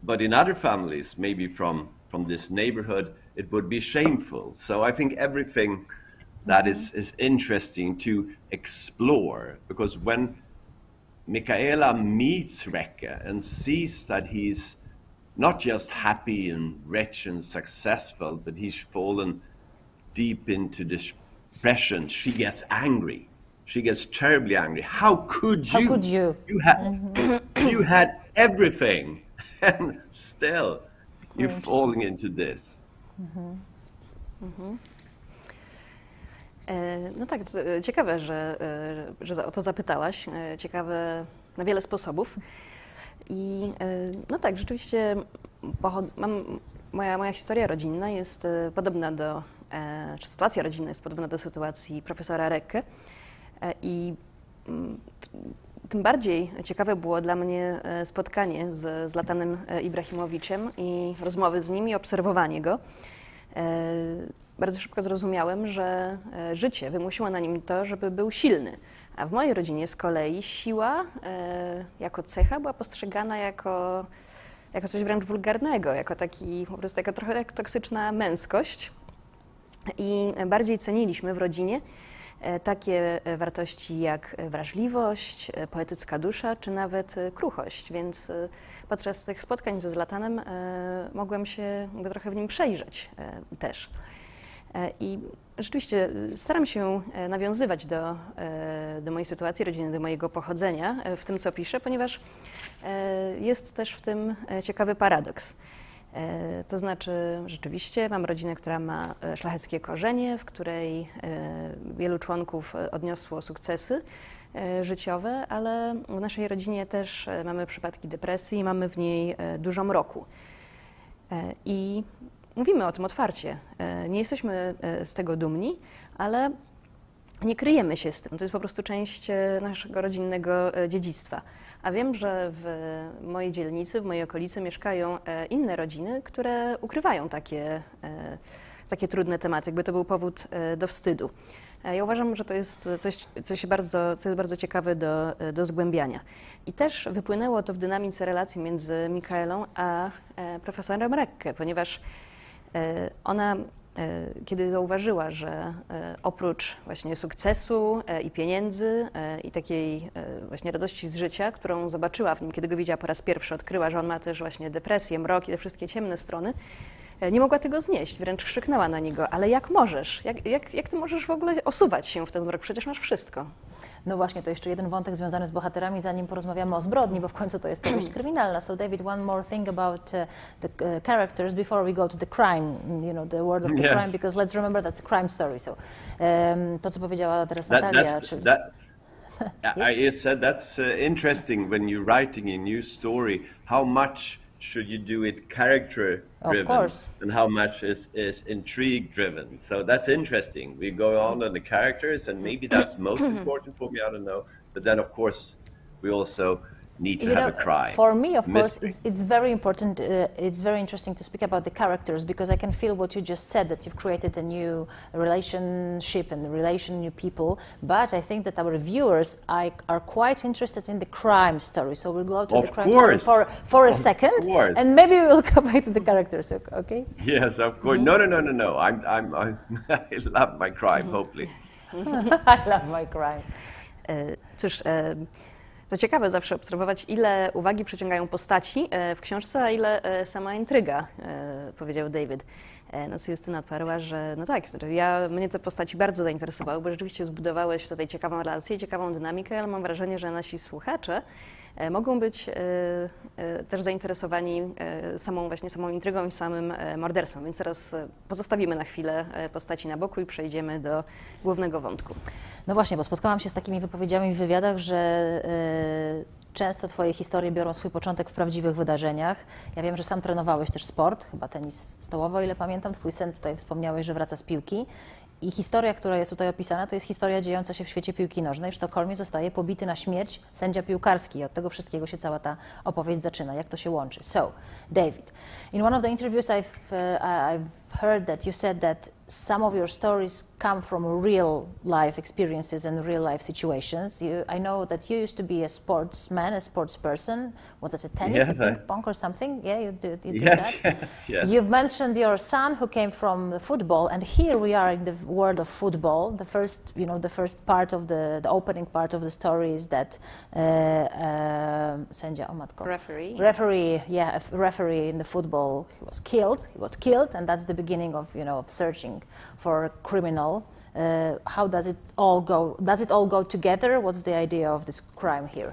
But in other families, maybe from this neighborhood, it would be shameful. So I think everything that is interesting to explore, because when Michaela meets Rekke and sees that he's not just happy and rich and successful, but he's fallen deep into depression, she gets angry. She gets terribly angry. How could you? How could you? You had everything, and still you're falling into this. No tak, ciekawe, że o to zapytałaś. Ciekawe na wiele sposobów. I no tak, rzeczywiście moja historia rodzinna jest podobna czy sytuacja rodzinna jest podobna do sytuacji profesora Rekke. I tym bardziej ciekawe było dla mnie spotkanie z Zlatanem Ibrahimowiciem i rozmowy z nim i obserwowanie go. Bardzo szybko zrozumiałem, że życie wymusiło na nim to, żeby był silny. A w mojej rodzinie z kolei siła jako cecha była postrzegana jako coś wręcz wulgarnego, jako taki, po prostu trochę jak toksyczna męskość. I bardziej ceniliśmy w rodzinie takie wartości jak wrażliwość, poetycka dusza, czy nawet kruchość. Więc podczas tych spotkań ze Zlatanem mogłem się trochę w nim przejrzeć też. I rzeczywiście staram się nawiązywać do mojej sytuacji rodzinnej, do mojego pochodzenia w tym, co piszę, ponieważ jest też w tym ciekawy paradoks. To znaczy, rzeczywiście mam rodzinę, która ma szlacheckie korzenie, w której wielu członków odniosło sukcesy życiowe, ale w naszej rodzinie też mamy przypadki depresji i mamy w niej dużo mroku. I mówimy o tym otwarcie. Nie jesteśmy z tego dumni, ale nie kryjemy się z tym, to jest po prostu część naszego rodzinnego dziedzictwa. A wiem, że w mojej dzielnicy, w mojej okolicy mieszkają inne rodziny, które ukrywają takie trudne tematy, jakby to był powód do wstydu. Ja uważam, że to jest co jest bardzo ciekawe do zgłębiania. I też wypłynęło to w dynamice relacji między Mikaelą a profesorem Recke, ponieważ ona, kiedy zauważyła, że oprócz właśnie sukcesu i pieniędzy i takiej właśnie radości z życia, którą zobaczyła w nim, kiedy go widziała po raz pierwszy, odkryła, że on ma też właśnie depresję, mrok i te wszystkie ciemne strony, nie mogła tego znieść, wręcz krzyknęła na niego, ale jak możesz? Jak ty możesz w ogóle osuwać się w ten mrok? Przecież masz wszystko. No właśnie, to jeszcze jeden wątek związany z bohaterami, zanim porozmawiamy o zbrodni, bo w końcu to jest powieść kryminalna. So David, one more thing about the characters before we go to the crime, the word of the crime, because let's remember that's a crime story. So to, co powiedziała teraz Natalia, czyli... I said that's interesting when you're writing a new story, how much should you do it character driven and how much is intrigue driven. So that's interesting. We go on the characters and maybe that's most important for me, I don't know. But then of course we also need to have a crime. For me, of course, it's very important, it's very interesting to speak about the characters because I can feel what you just said, that you've created a new relationship and new people, but I think that our viewers are quite interested in the crime story, so we'll go to the crime story for a second, and maybe we'll come back to the characters, okay? Yes, of course. No. I love my crime, hopefully. I love my crime. Cóż, to ciekawe zawsze obserwować, ile uwagi przyciągają postaci w książce, a ile sama intryga, powiedział David. No co Justyna odparła, że no tak, mnie te postaci bardzo zainteresowały, bo rzeczywiście zbudowałeś tutaj ciekawą relację, ciekawą dynamikę, ale mam wrażenie, że nasi słuchacze mogą być też zainteresowani samą intrygą i samym morderstwem, więc teraz pozostawimy na chwilę postaci na boku i przejdziemy do głównego wątku. No właśnie, bo spotkałam się z takimi wypowiedziami w wywiadach, że często Twoje historie biorą swój początek w prawdziwych wydarzeniach. Ja wiem, że sam trenowałeś też sport, chyba tenis stołowy, o ile pamiętam. Twój syn, tutaj wspomniałeś, że wraca z piłki. I historia, która jest tutaj opisana, to jest historia dziejąca się w świecie piłki nożnej. W Sztokholmie zostaje pobity na śmierć sędzia piłkarski. I od tego wszystkiego się cała ta opowieść zaczyna. Jak to się łączy? So, David, in one of the interviews I've heard that you said that some of your stories come from real life experiences and real life situations. I know that you used to be a sportsman, a sports person. Was it a tennis, a ping pong or something? Yeah, you did that? Yes. You've mentioned your son who came from the football, and here we are in the world of football. The first part of the opening part of the story is that sędzia, referee in the football, he got killed, and that's the beginning of searching for a criminal. How does it all go? Does it all go together? What's the idea of this crime here?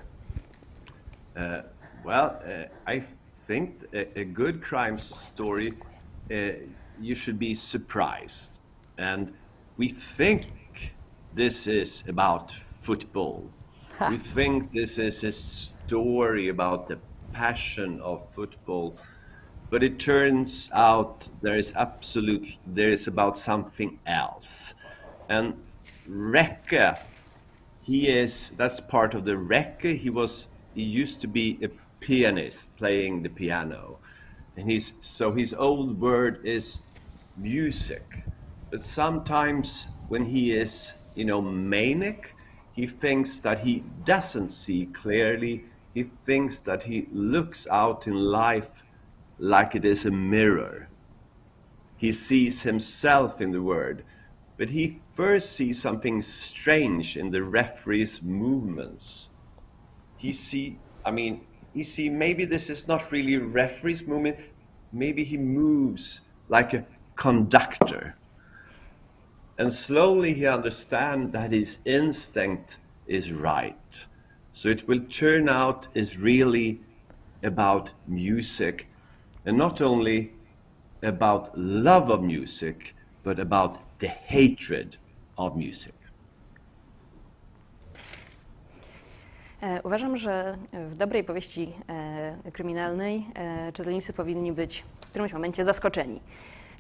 I think a good crime story, you should be surprised. And we think this is about football. We think this is a story about the passion of football. But it turns out there is about something else. And Recke, that's part of the Recke. He used to be a pianist playing the piano. And his old word is music. But sometimes when he is, manic, he thinks that he doesn't see clearly. He thinks that he looks out in life like it is a mirror. He sees himself in the word, but he first sees something strange in the referee's movements. He see maybe this is not really a referee's movement, maybe he moves like a conductor. And slowly he understands that his instinct is right. So it will turn out is really about music, and not only about love of music, but about the hatred of music. Uważam, że w dobrej powieści kryminalnej czytelnicy powinni być w którymś momencie zaskoczeni.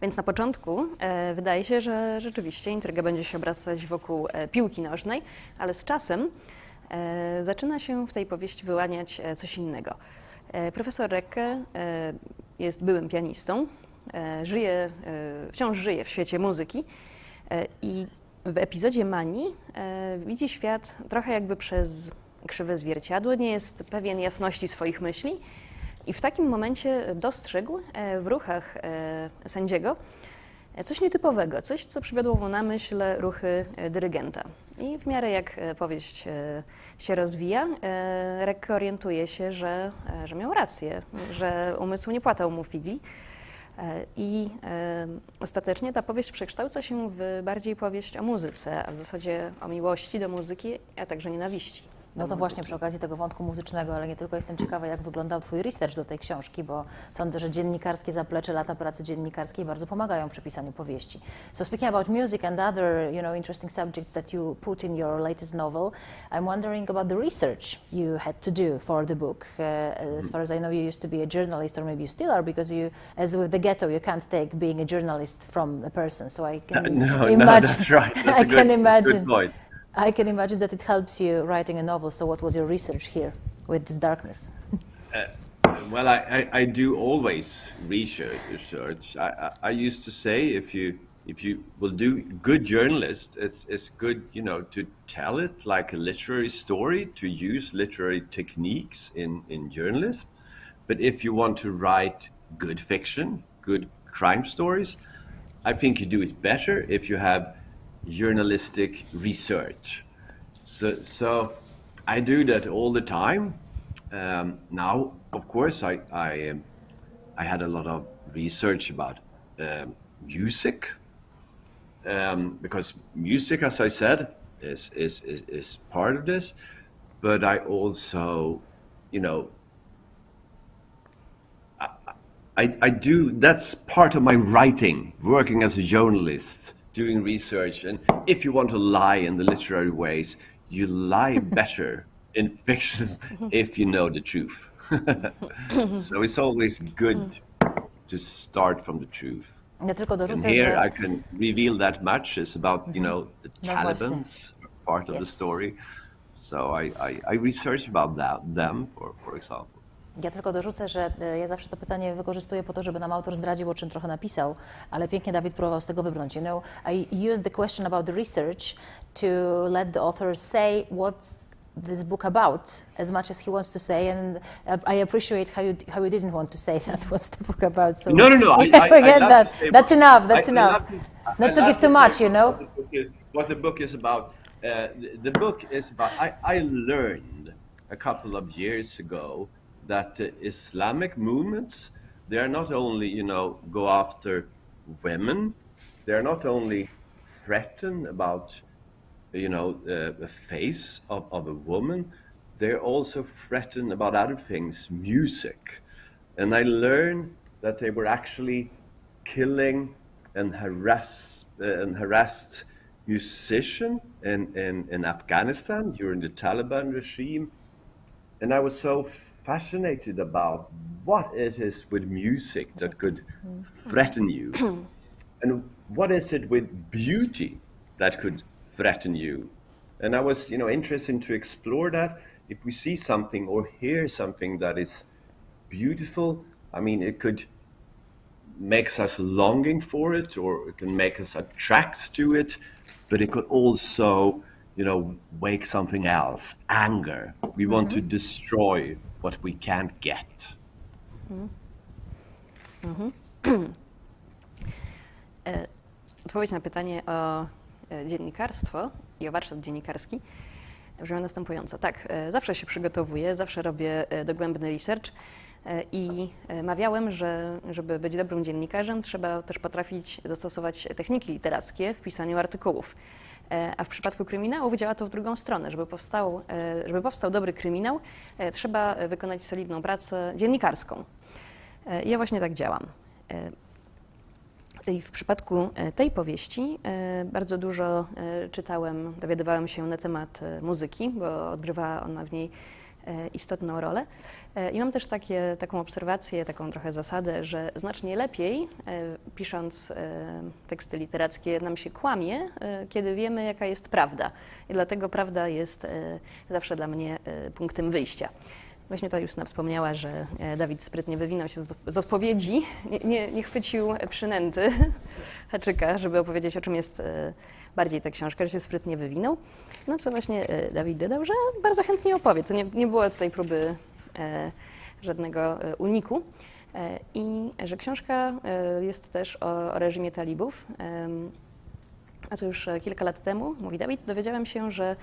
Więc na początku wydaje się, że rzeczywiście intryga będzie się obracać wokół piłki nożnej, ale z czasem zaczyna się w tej powieści wyłaniać coś innego. Profesor Recke jest byłym pianistą, wciąż żyje w świecie muzyki i w epizodzie Manii widzi świat trochę jakby przez krzywe zwierciadło, nie jest pewien jasności swoich myśli i w takim momencie dostrzegł w ruchach sędziego coś nietypowego, coś, co przywiodło mu na myśl ruchy dyrygenta. I w miarę jak powieść się rozwija, Recke orientuje się, że miał rację, że umysł nie płatał mu figli. I ostatecznie ta powieść przekształca się w bardziej powieść o muzyce, a w zasadzie o miłości do muzyki, a także nienawiści. No to właśnie przy okazji tego wątku muzycznego, ale nie tylko, jestem ciekawa, jak wyglądał Twój research do tej książki, bo sądzę, że dziennikarskie zaplecze, lata pracy dziennikarskiej bardzo pomagają przy pisaniu powieści. So speaking about music and other, interesting subjects that you put in your latest novel, I'm wondering about the research you had to do for the book. As far as I know, you used to be a journalist, or maybe you still are, because you, as with the ghetto, you can't take being a journalist from a person. So I can imagine. No, that's right. That's Good point. I can imagine that it helps you writing a novel. So what was your research here with this darkness? Well, I do always research. I used to say if you will do good journalist, it's good, to tell it like a literary story, to use literary techniques in journalism. But if you want to write good fiction, good crime stories, I think you do it better if you have journalistic research. So I do that all the time. Now, of course, I had a lot of research about music, because music, as I said, is part of this. But I also, I do. That's part of my writing, working as a journalist, doing research. And if you want to lie in the literary ways, you lie better in fiction if you know the truth. So it's always good to start from the truth. Ja tylko dorzucę, and here że... I can reveal that much. It's about, the Taliban's part of the story. So I research about them, for example. Ja tylko dorzucę, że ja zawsze to pytanie wykorzystuję po to, żeby nam autor zdradził, o czym trochę napisał, ale pięknie Dawid próbował z tego wybrnąć. I used the question about the research to let the author say what's this book about as much as he wants to say, and I appreciate how you didn't want to say that. What's the book about? So no. Forget that. That's enough. That's enough. Not to give too much, What the book is about. The book is about. I learned a couple of years ago that Islamic movements, they are not only, go after women, they are not only threatened about, the face of a woman, they're also threatened about other things, music. And I learned that they were actually killing and harassed musicians in Afghanistan during the Taliban regime. And I was so fascinated about what it is with music that could threaten you, and what is it with beauty that could threaten you. And I was, interested to explore that. If we see something or hear something that is beautiful, I mean, it could make us longing for it, or it can make us attract to it, but it could also, wake something else, anger. We want to destroy what we can't get. Odpowiedź na pytanie o dziennikarstwo i o warsztat dziennikarski brzmi następująco. Tak, zawsze się przygotowuję, zawsze robię dogłębny research i mawiałem, że żeby być dobrym dziennikarzem, trzeba też potrafić zastosować techniki literackie w pisaniu artykułów. A w przypadku kryminałów działa to w drugą stronę. Żeby powstał dobry kryminał, trzeba wykonać solidną pracę dziennikarską. Ja właśnie tak działam. I w przypadku tej powieści bardzo dużo czytałem, dowiadywałem się na temat muzyki, bo odgrywa ona w niej istotną rolę. I mam też taką obserwację, taką trochę zasadę, że znacznie lepiej, pisząc teksty literackie, nam się kłamie, kiedy wiemy, jaka jest prawda. I dlatego prawda jest zawsze dla mnie punktem wyjścia. Właśnie to Justyna wspomniała, że Dawid sprytnie wywinął się z odpowiedzi, nie chwycił przynęty haczyka, żeby opowiedzieć, o czym jest bardziej ta książka, że się sprytnie wywinął. No co właśnie Dawid dodał, że bardzo chętnie opowie, co nie było tutaj próby żadnego uniku. I że książka jest też o reżimie talibów. A to już kilka lat temu, mówi Dawid, dowiedziałem się, że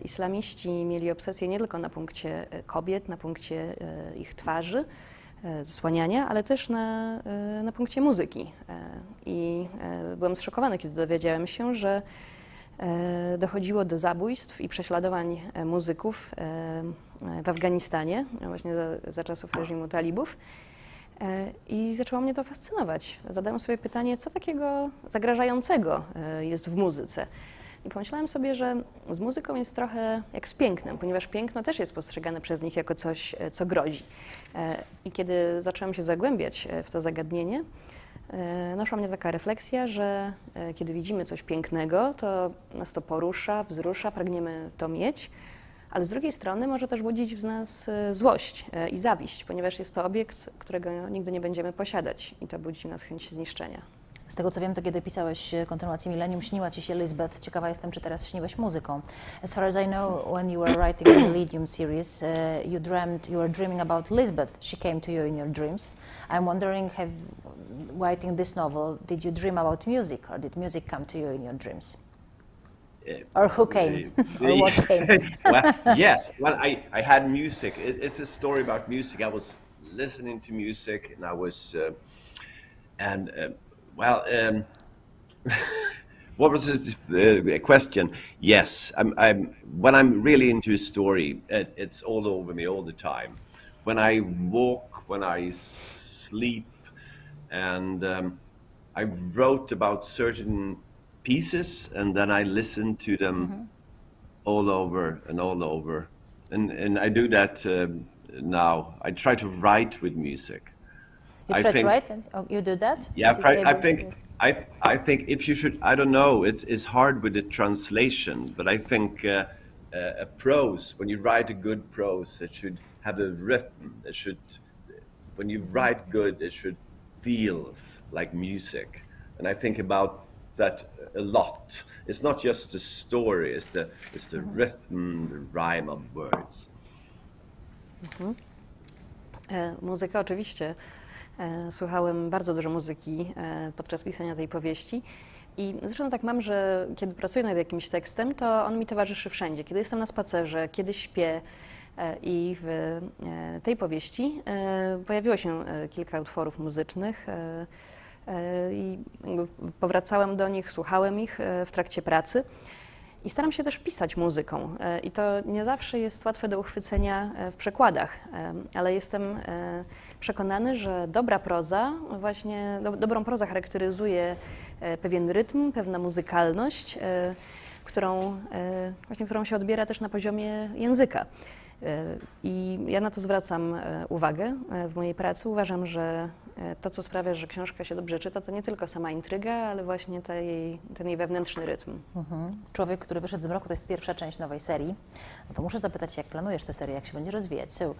islamiści mieli obsesję nie tylko na punkcie kobiet, na punkcie ich twarzy, zasłaniania, ale też na punkcie muzyki. I byłem zszokowany, kiedy dowiedziałem się, że dochodziło do zabójstw i prześladowań muzyków w Afganistanie, właśnie za czasów reżimu talibów. I zaczęło mnie to fascynować. Zadałem sobie pytanie, co takiego zagrażającego jest w muzyce. I pomyślałem sobie, że z muzyką jest trochę jak z pięknem, ponieważ piękno też jest postrzegane przez nich jako coś, co grozi. I kiedy zacząłem się zagłębiać w to zagadnienie, naszła mnie taka refleksja, że kiedy widzimy coś pięknego, to nas to porusza, wzrusza, pragniemy to mieć, ale z drugiej strony może też budzić w nas złość i zawiść, ponieważ jest to obiekt, którego nigdy nie będziemy posiadać i to budzi w nas chęć zniszczenia. Z tego co wiem, to kiedy pisałeś kontynuację Millennium, śniła ci się Lisbeth. Ciekawa jestem, czy teraz śniłeś muzyką. As far as I know, when you were writing the Millennium series, you were dreaming about Lisbeth. She came to you in your dreams. I'm wondering, writing this novel, did you dream about music, or did music come to you in your dreams? Or who came? Or what came? Well, yes. Well, I had music. It's a story about music. I was listening to music, and I was, what was the question? Yes, when I'm really into a story, it's all over me all the time. When I walk, when I sleep, and I wrote about certain pieces, and then I listen to them all over and all over, and I do that now. I try to write with music. You try to write, and you do that? Yeah, I think if you should, I don't know. It's hard with the translation, but I think a prose, when you write a good prose, it should have a rhythm. It should, when you write good, it should feel like music, and I think about that a lot. It's not just the story; it's the rhythm, the rhyme of words. Muzyka oczywiście. Słuchałem bardzo dużo muzyki podczas pisania tej powieści i zresztą tak mam, że kiedy pracuję nad jakimś tekstem, to on mi towarzyszy wszędzie. Kiedy jestem na spacerze, kiedy śpię i w tej powieści pojawiło się kilka utworów muzycznych i powracałem do nich, słuchałem ich w trakcie pracy. I staram się też pisać muzyką i to nie zawsze jest łatwe do uchwycenia w przekładach, ale jestem przekonany, że dobra proza, właśnie dobrą prozę charakteryzuje pewien rytm, pewna muzykalność, którą się odbiera też na poziomie języka. I ja na to zwracam uwagę w mojej pracy. Uważam, że to, co sprawia, że książka się dobrze czyta, to nie tylko sama intryga, ale właśnie ten jej wewnętrzny rytm. Człowiek, który wyszedł z mroku, to jest pierwsza część nowej serii. No to muszę zapytać, jak planujesz tę serię, jak się będzie rozwijać? So,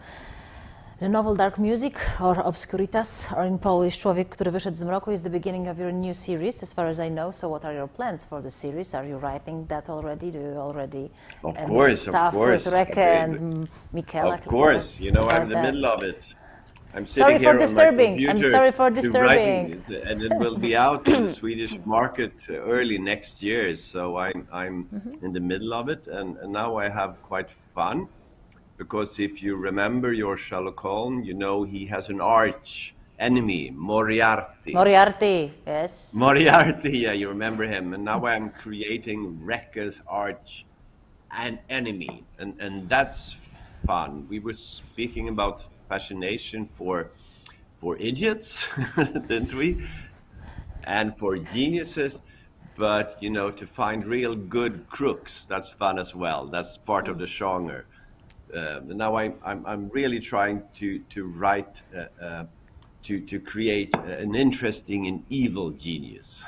the novel Dark Music, or Obscuritas, or in Polish, Człowiek, który wyszedł z mroku, is the beginning of your new series, as far as I know. So what are your plans for the series? Are you writing that already? Do you already of course. with Reke and Michaela? Of course, you know, I'm in the middle of it. I'm sitting sorry here for disturbing. On my I'm sorry for disturbing. Writing, and it will be out in the Swedish market early next year. So I'm in the middle of it, and now I have quite fun, because if you remember your Sherlock Holmes, you know he has an arch enemy, Moriarty. Moriarty, yes. Moriarty, yeah, you remember him. And now I'm creating Rekke's arch enemy, and that's fun. We were speaking about fascination for idiots, didn't we? And for geniuses, but you know, to find real good crooks, that's fun as well. That's part of the genre. Now I'm really trying to write to create an interesting and evil genius.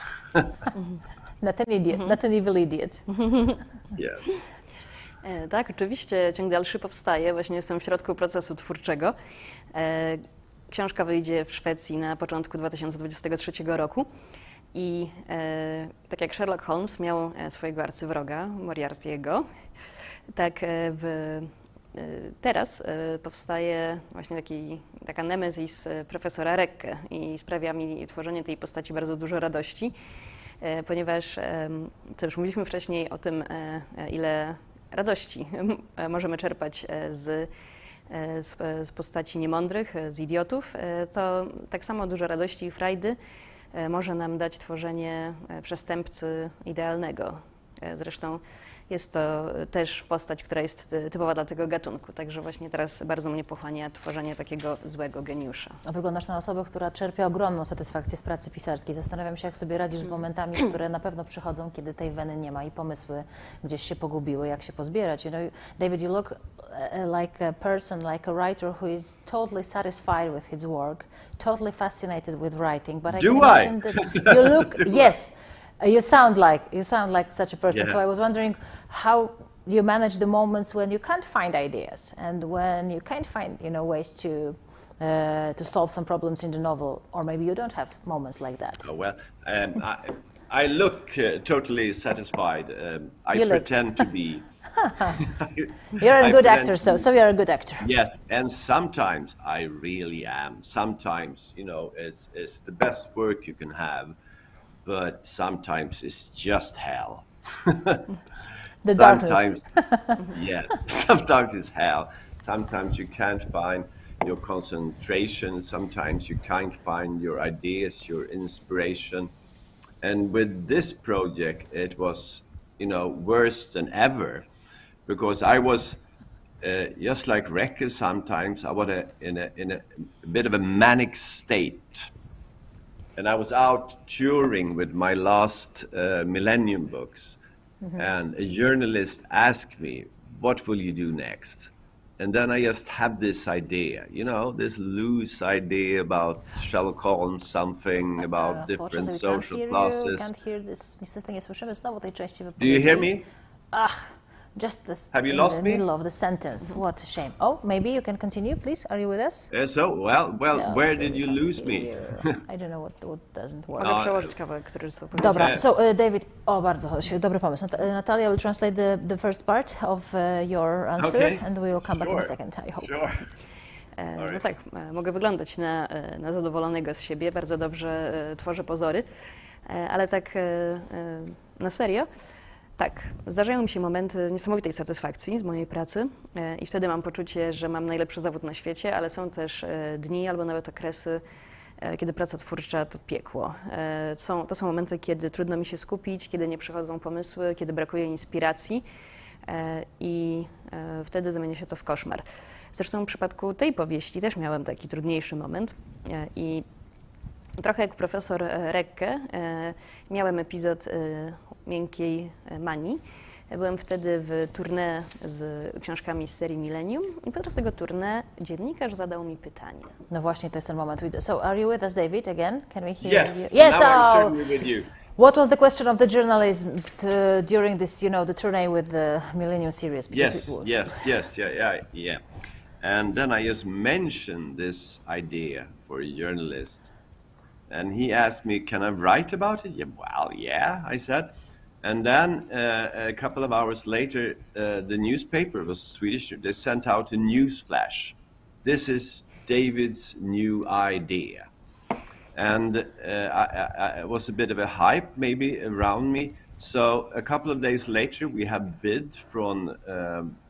Not an idiot, not an evil idiot. Yeah. Tak, oczywiście ciąg dalszy powstaje. Właśnie jestem w środku procesu twórczego. Książka wyjdzie w Szwecji na początku 2023 roku. I tak jak Sherlock Holmes miał swojego arcywroga, Moriarty'ego, tak teraz powstaje właśnie taka nemezis profesora Recke i sprawia mi tworzenie tej postaci bardzo dużo radości, ponieważ, co już mówiliśmy wcześniej o tym, ile radości możemy czerpać z postaci niemądrych, z idiotów, to tak samo dużo radości i frajdy może nam dać tworzenie przestępcy idealnego. Zresztą jest to też postać, która jest typowa dla tego gatunku, także właśnie teraz bardzo mnie pochłania tworzenie takiego złego geniusza. A wyglądasz na osobę, która czerpie ogromną satysfakcję z pracy pisarskiej. Zastanawiam się, jak sobie radzisz z momentami, które na pewno przychodzą, kiedy tej weny nie ma i pomysły gdzieś się pogubiły, jak się pozbierać. You know, David, you look like a person, like a writer who is totally satisfied with his work, totally fascinated with writing. But I can imagine that you look, yes. You sound like such a person. Yeah. So I was wondering how you manage the moments when you can't find ideas and when you can't find, you know, ways to solve some problems in the novel, or maybe you don't have moments like that. Oh, well, I look totally satisfied. I pretend to be. You're a good actor, so you're a good actor. Yes, and sometimes I really am. Sometimes, you know, it's the best work you can have. But sometimes it's just hell. The sometimes, darkness. yes, sometimes it's hell. Sometimes you can't find your concentration. Sometimes you can't find your ideas, your inspiration. And with this project, it was, you know, worse than ever, because I was just like Recke. Sometimes I was in a bit of a manic state. And I was out touring with my last Millennium books, and a journalist asked me, "What will you do next?" And then I just had this idea, you know, this loose idea about Sherlock Holmes, something about different social classes. Can't hear this. Niestety nie słyszymy znowu tej części Do wypowiedzi. you hear me? Just this Have you in lost the me? middle of the sentence. What a shame. Oh, maybe you can continue, please. Are you with us? So, well, No, where still did you we can't lose me? hear you. I don't know what doesn't work. Mogę przełożyć kawałek, który został powiedziany. Dobra, so David, bardzo dobry pomysł. Natalia will translate the first part of your answer, Okay. and we will come back in a Sure. second, I hope. Sure. No tak, mogę wyglądać na zadowolonego z siebie, bardzo dobrze tworzę pozory, ale tak na serio, tak, zdarzają mi się momenty niesamowitej satysfakcji z mojej pracy i wtedy mam poczucie, że mam najlepszy zawód na świecie, ale są też dni albo nawet okresy, kiedy praca twórcza to piekło. To są momenty, kiedy trudno mi się skupić, kiedy nie przychodzą pomysły, kiedy brakuje inspiracji i wtedy zamienia się to w koszmar. Zresztą w przypadku tej powieści też miałem taki trudniejszy moment i trochę jak profesor Recke miałem epizod miękkiej manii. Byłem wtedy w tournée z książkami z serii Millennium i podczas tego tournée dziennikarz zadał mi pytanie. No właśnie, to jest ten moment. So are you with us, David, again? Can we hear Yes, you? Yes, now I'm certainly with you. What was the question of the journalist during this, you know, the tournée with the Millennium series? Because Yeah. And then I just mentioned this idea for a journalist. And he asked me, "Can I write about it?" Yeah, well, yeah, I said. And then a couple of hours later, the newspaper was Swedish. They sent out a news flash. This is David's new idea. And it was a bit of a hype maybe around me. So a couple of days later, we had bid from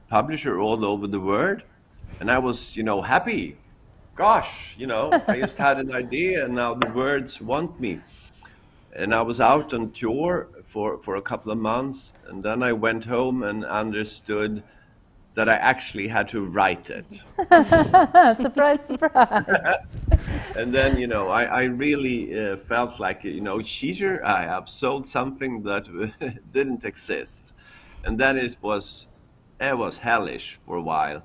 publisher all over the world. And I was, you know, happy. Gosh, you know, I just had an idea and now the words want me. And I was out on tour for a couple of months, and then I went home and understood that I actually had to write it. Surprise, surprise. And then, you know, I really felt like, you know, cheater, I have sold something that didn't exist. And then it was hellish for a while.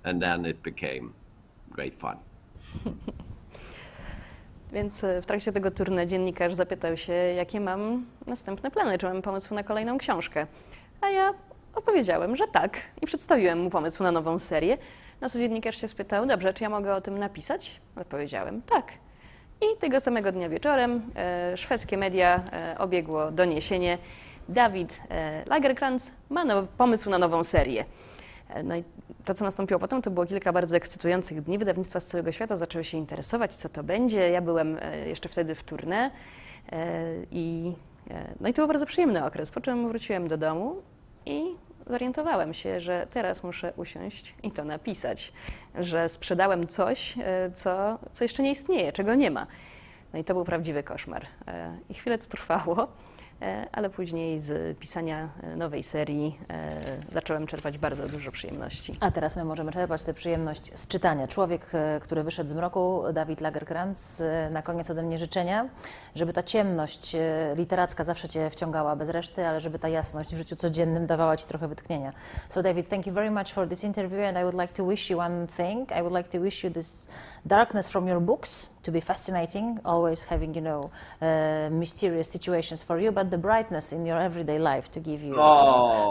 and then it became great fun. Więc w trakcie tego tournée dziennikarz zapytał się, jakie mam następne plany, czy mam pomysł na kolejną książkę. A ja opowiedziałem, że tak i przedstawiłem mu pomysł na nową serię. Na co dziennikarz się spytał, dobrze, czy ja mogę o tym napisać? Odpowiedziałem, tak. I tego samego dnia wieczorem szwedzkie media obiegło doniesienie, David Lagercrantz ma pomysł na nową serię. No i to, co nastąpiło potem, to było kilka bardzo ekscytujących dni. Wydawnictwa z całego świata zaczęły się interesować, co to będzie. Ja byłem jeszcze wtedy w tournée i to był bardzo przyjemny okres. Po czym wróciłem do domu i zorientowałem się, że teraz muszę usiąść i to napisać, że sprzedałem coś, co jeszcze nie istnieje, czego nie ma. No i to był prawdziwy koszmar. I chwilę to trwało, ale później z pisania nowej serii zacząłem czerpać bardzo dużo przyjemności. A teraz my możemy czerpać tę przyjemność z czytania. Człowiek, który wyszedł z mroku, David Lagercrantz, na koniec ode mnie życzenia, żeby ta ciemność literacka zawsze Cię wciągała bez reszty, ale żeby ta jasność w życiu codziennym dawała Ci trochę wytchnienia. So David, thank you very much for this interview and I would like to wish you one thing. I would like to wish you this darkness from your books to be fascinating, always having, mysterious situations for you, but the brightness in your everyday life to give you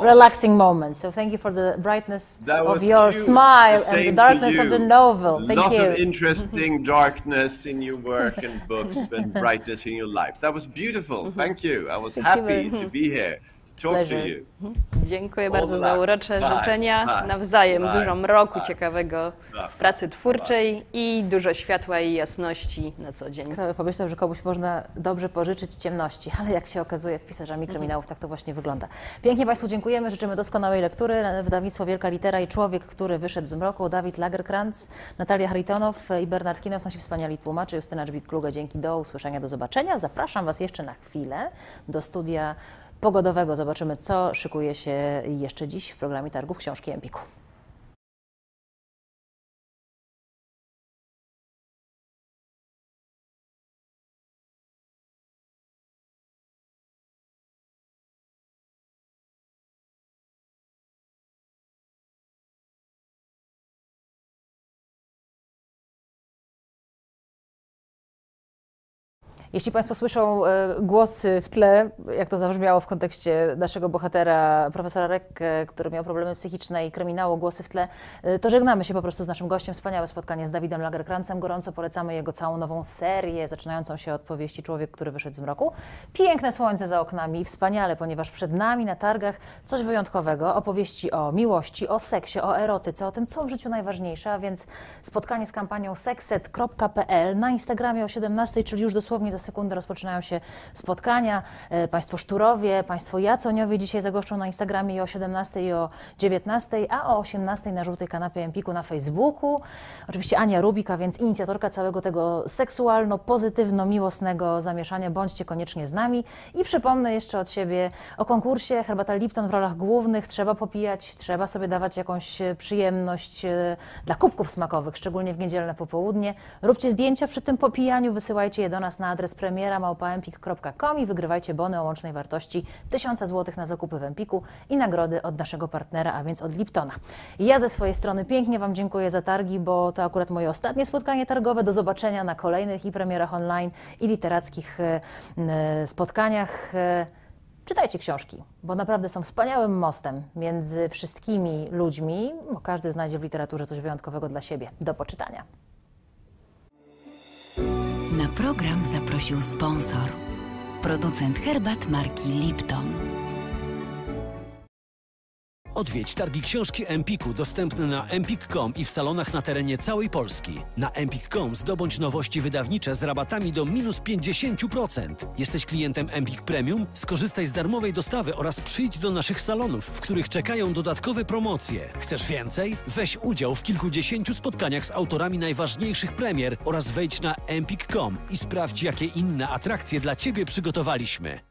relaxing moments. So thank you for the brightness of your smile and the darkness of the novel. Thank you. A lot of interesting darkness in your work and books and brightness in your life. That was beautiful. Thank you. I was happy to be here. Talk to you. Dziękuję bardzo za urocze życzenia. Nawzajem dużo mroku ciekawego w pracy twórczej i dużo światła i jasności na co dzień. Kto by pomyślał, że komuś można dobrze pożyczyć ciemności, ale jak się okazuje z pisarzami kryminałów tak to właśnie wygląda. Pięknie Państwu dziękujemy, życzymy doskonałej lektury. Wydawnictwo Wielka Litera i Człowiek, który wyszedł z mroku, David Lagercrantz, Natalia Haritonow i Bernard Kinow, nasi wspaniali tłumacze, Justyna Dżbik-Kluge. Dzięki, do usłyszenia, do zobaczenia. Zapraszam Was jeszcze na chwilę do studia pogodowego. Zobaczymy, co szykuje się jeszcze dziś w programie Targów Książki Empiku. Jeśli Państwo słyszą głosy w tle, jak to zabrzmiało w kontekście naszego bohatera, profesora Reck, który miał problemy psychiczne i kryminału, głosy w tle, to żegnamy się po prostu z naszym gościem. Wspaniałe spotkanie z Davidem Lagercrantzem. Gorąco polecamy jego całą nową serię, zaczynającą się od powieści Człowiek, który wyszedł z mroku. Piękne słońce za oknami i wspaniale, ponieważ przed nami na targach coś wyjątkowego. Opowieści o miłości, o seksie, o erotyce, o tym, co w życiu najważniejsze, a więc spotkanie z kampanią sexet.pl na Instagramie o 17, czyli już dosłownie za sekundę rozpoczynają się spotkania. Państwo Szturowie, Państwo Jaconiowie dzisiaj zagoszczą na Instagramie i o 17 i o 19, a o 18 na żółtej kanapie Empiku na Facebooku. Oczywiście Ania Rubika, więc inicjatorka całego tego seksualno-pozytywno-miłosnego zamieszania. Bądźcie koniecznie z nami. I przypomnę jeszcze od siebie o konkursie Herbata Lipton w rolach głównych. Trzeba popijać, trzeba sobie dawać jakąś przyjemność dla kubków smakowych, szczególnie w niedzielne popołudnie. Róbcie zdjęcia przy tym popijaniu, wysyłajcie je do nas na adres premiera@empik.com i wygrywajcie bony o łącznej wartości 1000 zł na zakupy w Empiku i nagrody od naszego partnera, a więc od Liptona. Ja ze swojej strony pięknie Wam dziękuję za targi, bo to akurat moje ostatnie spotkanie targowe. Do zobaczenia na kolejnych i premierach online i literackich spotkaniach. Czytajcie książki, bo naprawdę są wspaniałym mostem między wszystkimi ludźmi, bo każdy znajdzie w literaturze coś wyjątkowego dla siebie. Do poczytania. Na program zaprosił sponsor, producent herbat marki Lipton. Odwiedź targi książki Empiku dostępne na empik.com i w salonach na terenie całej Polski. Na empik.com zdobądź nowości wydawnicze z rabatami do -50%. Jesteś klientem Empik Premium? Skorzystaj z darmowej dostawy oraz przyjdź do naszych salonów, w których czekają dodatkowe promocje. Chcesz więcej? Weź udział w kilkudziesięciu spotkaniach z autorami najważniejszych premier oraz wejdź na empik.com i sprawdź, jakie inne atrakcje dla Ciebie przygotowaliśmy.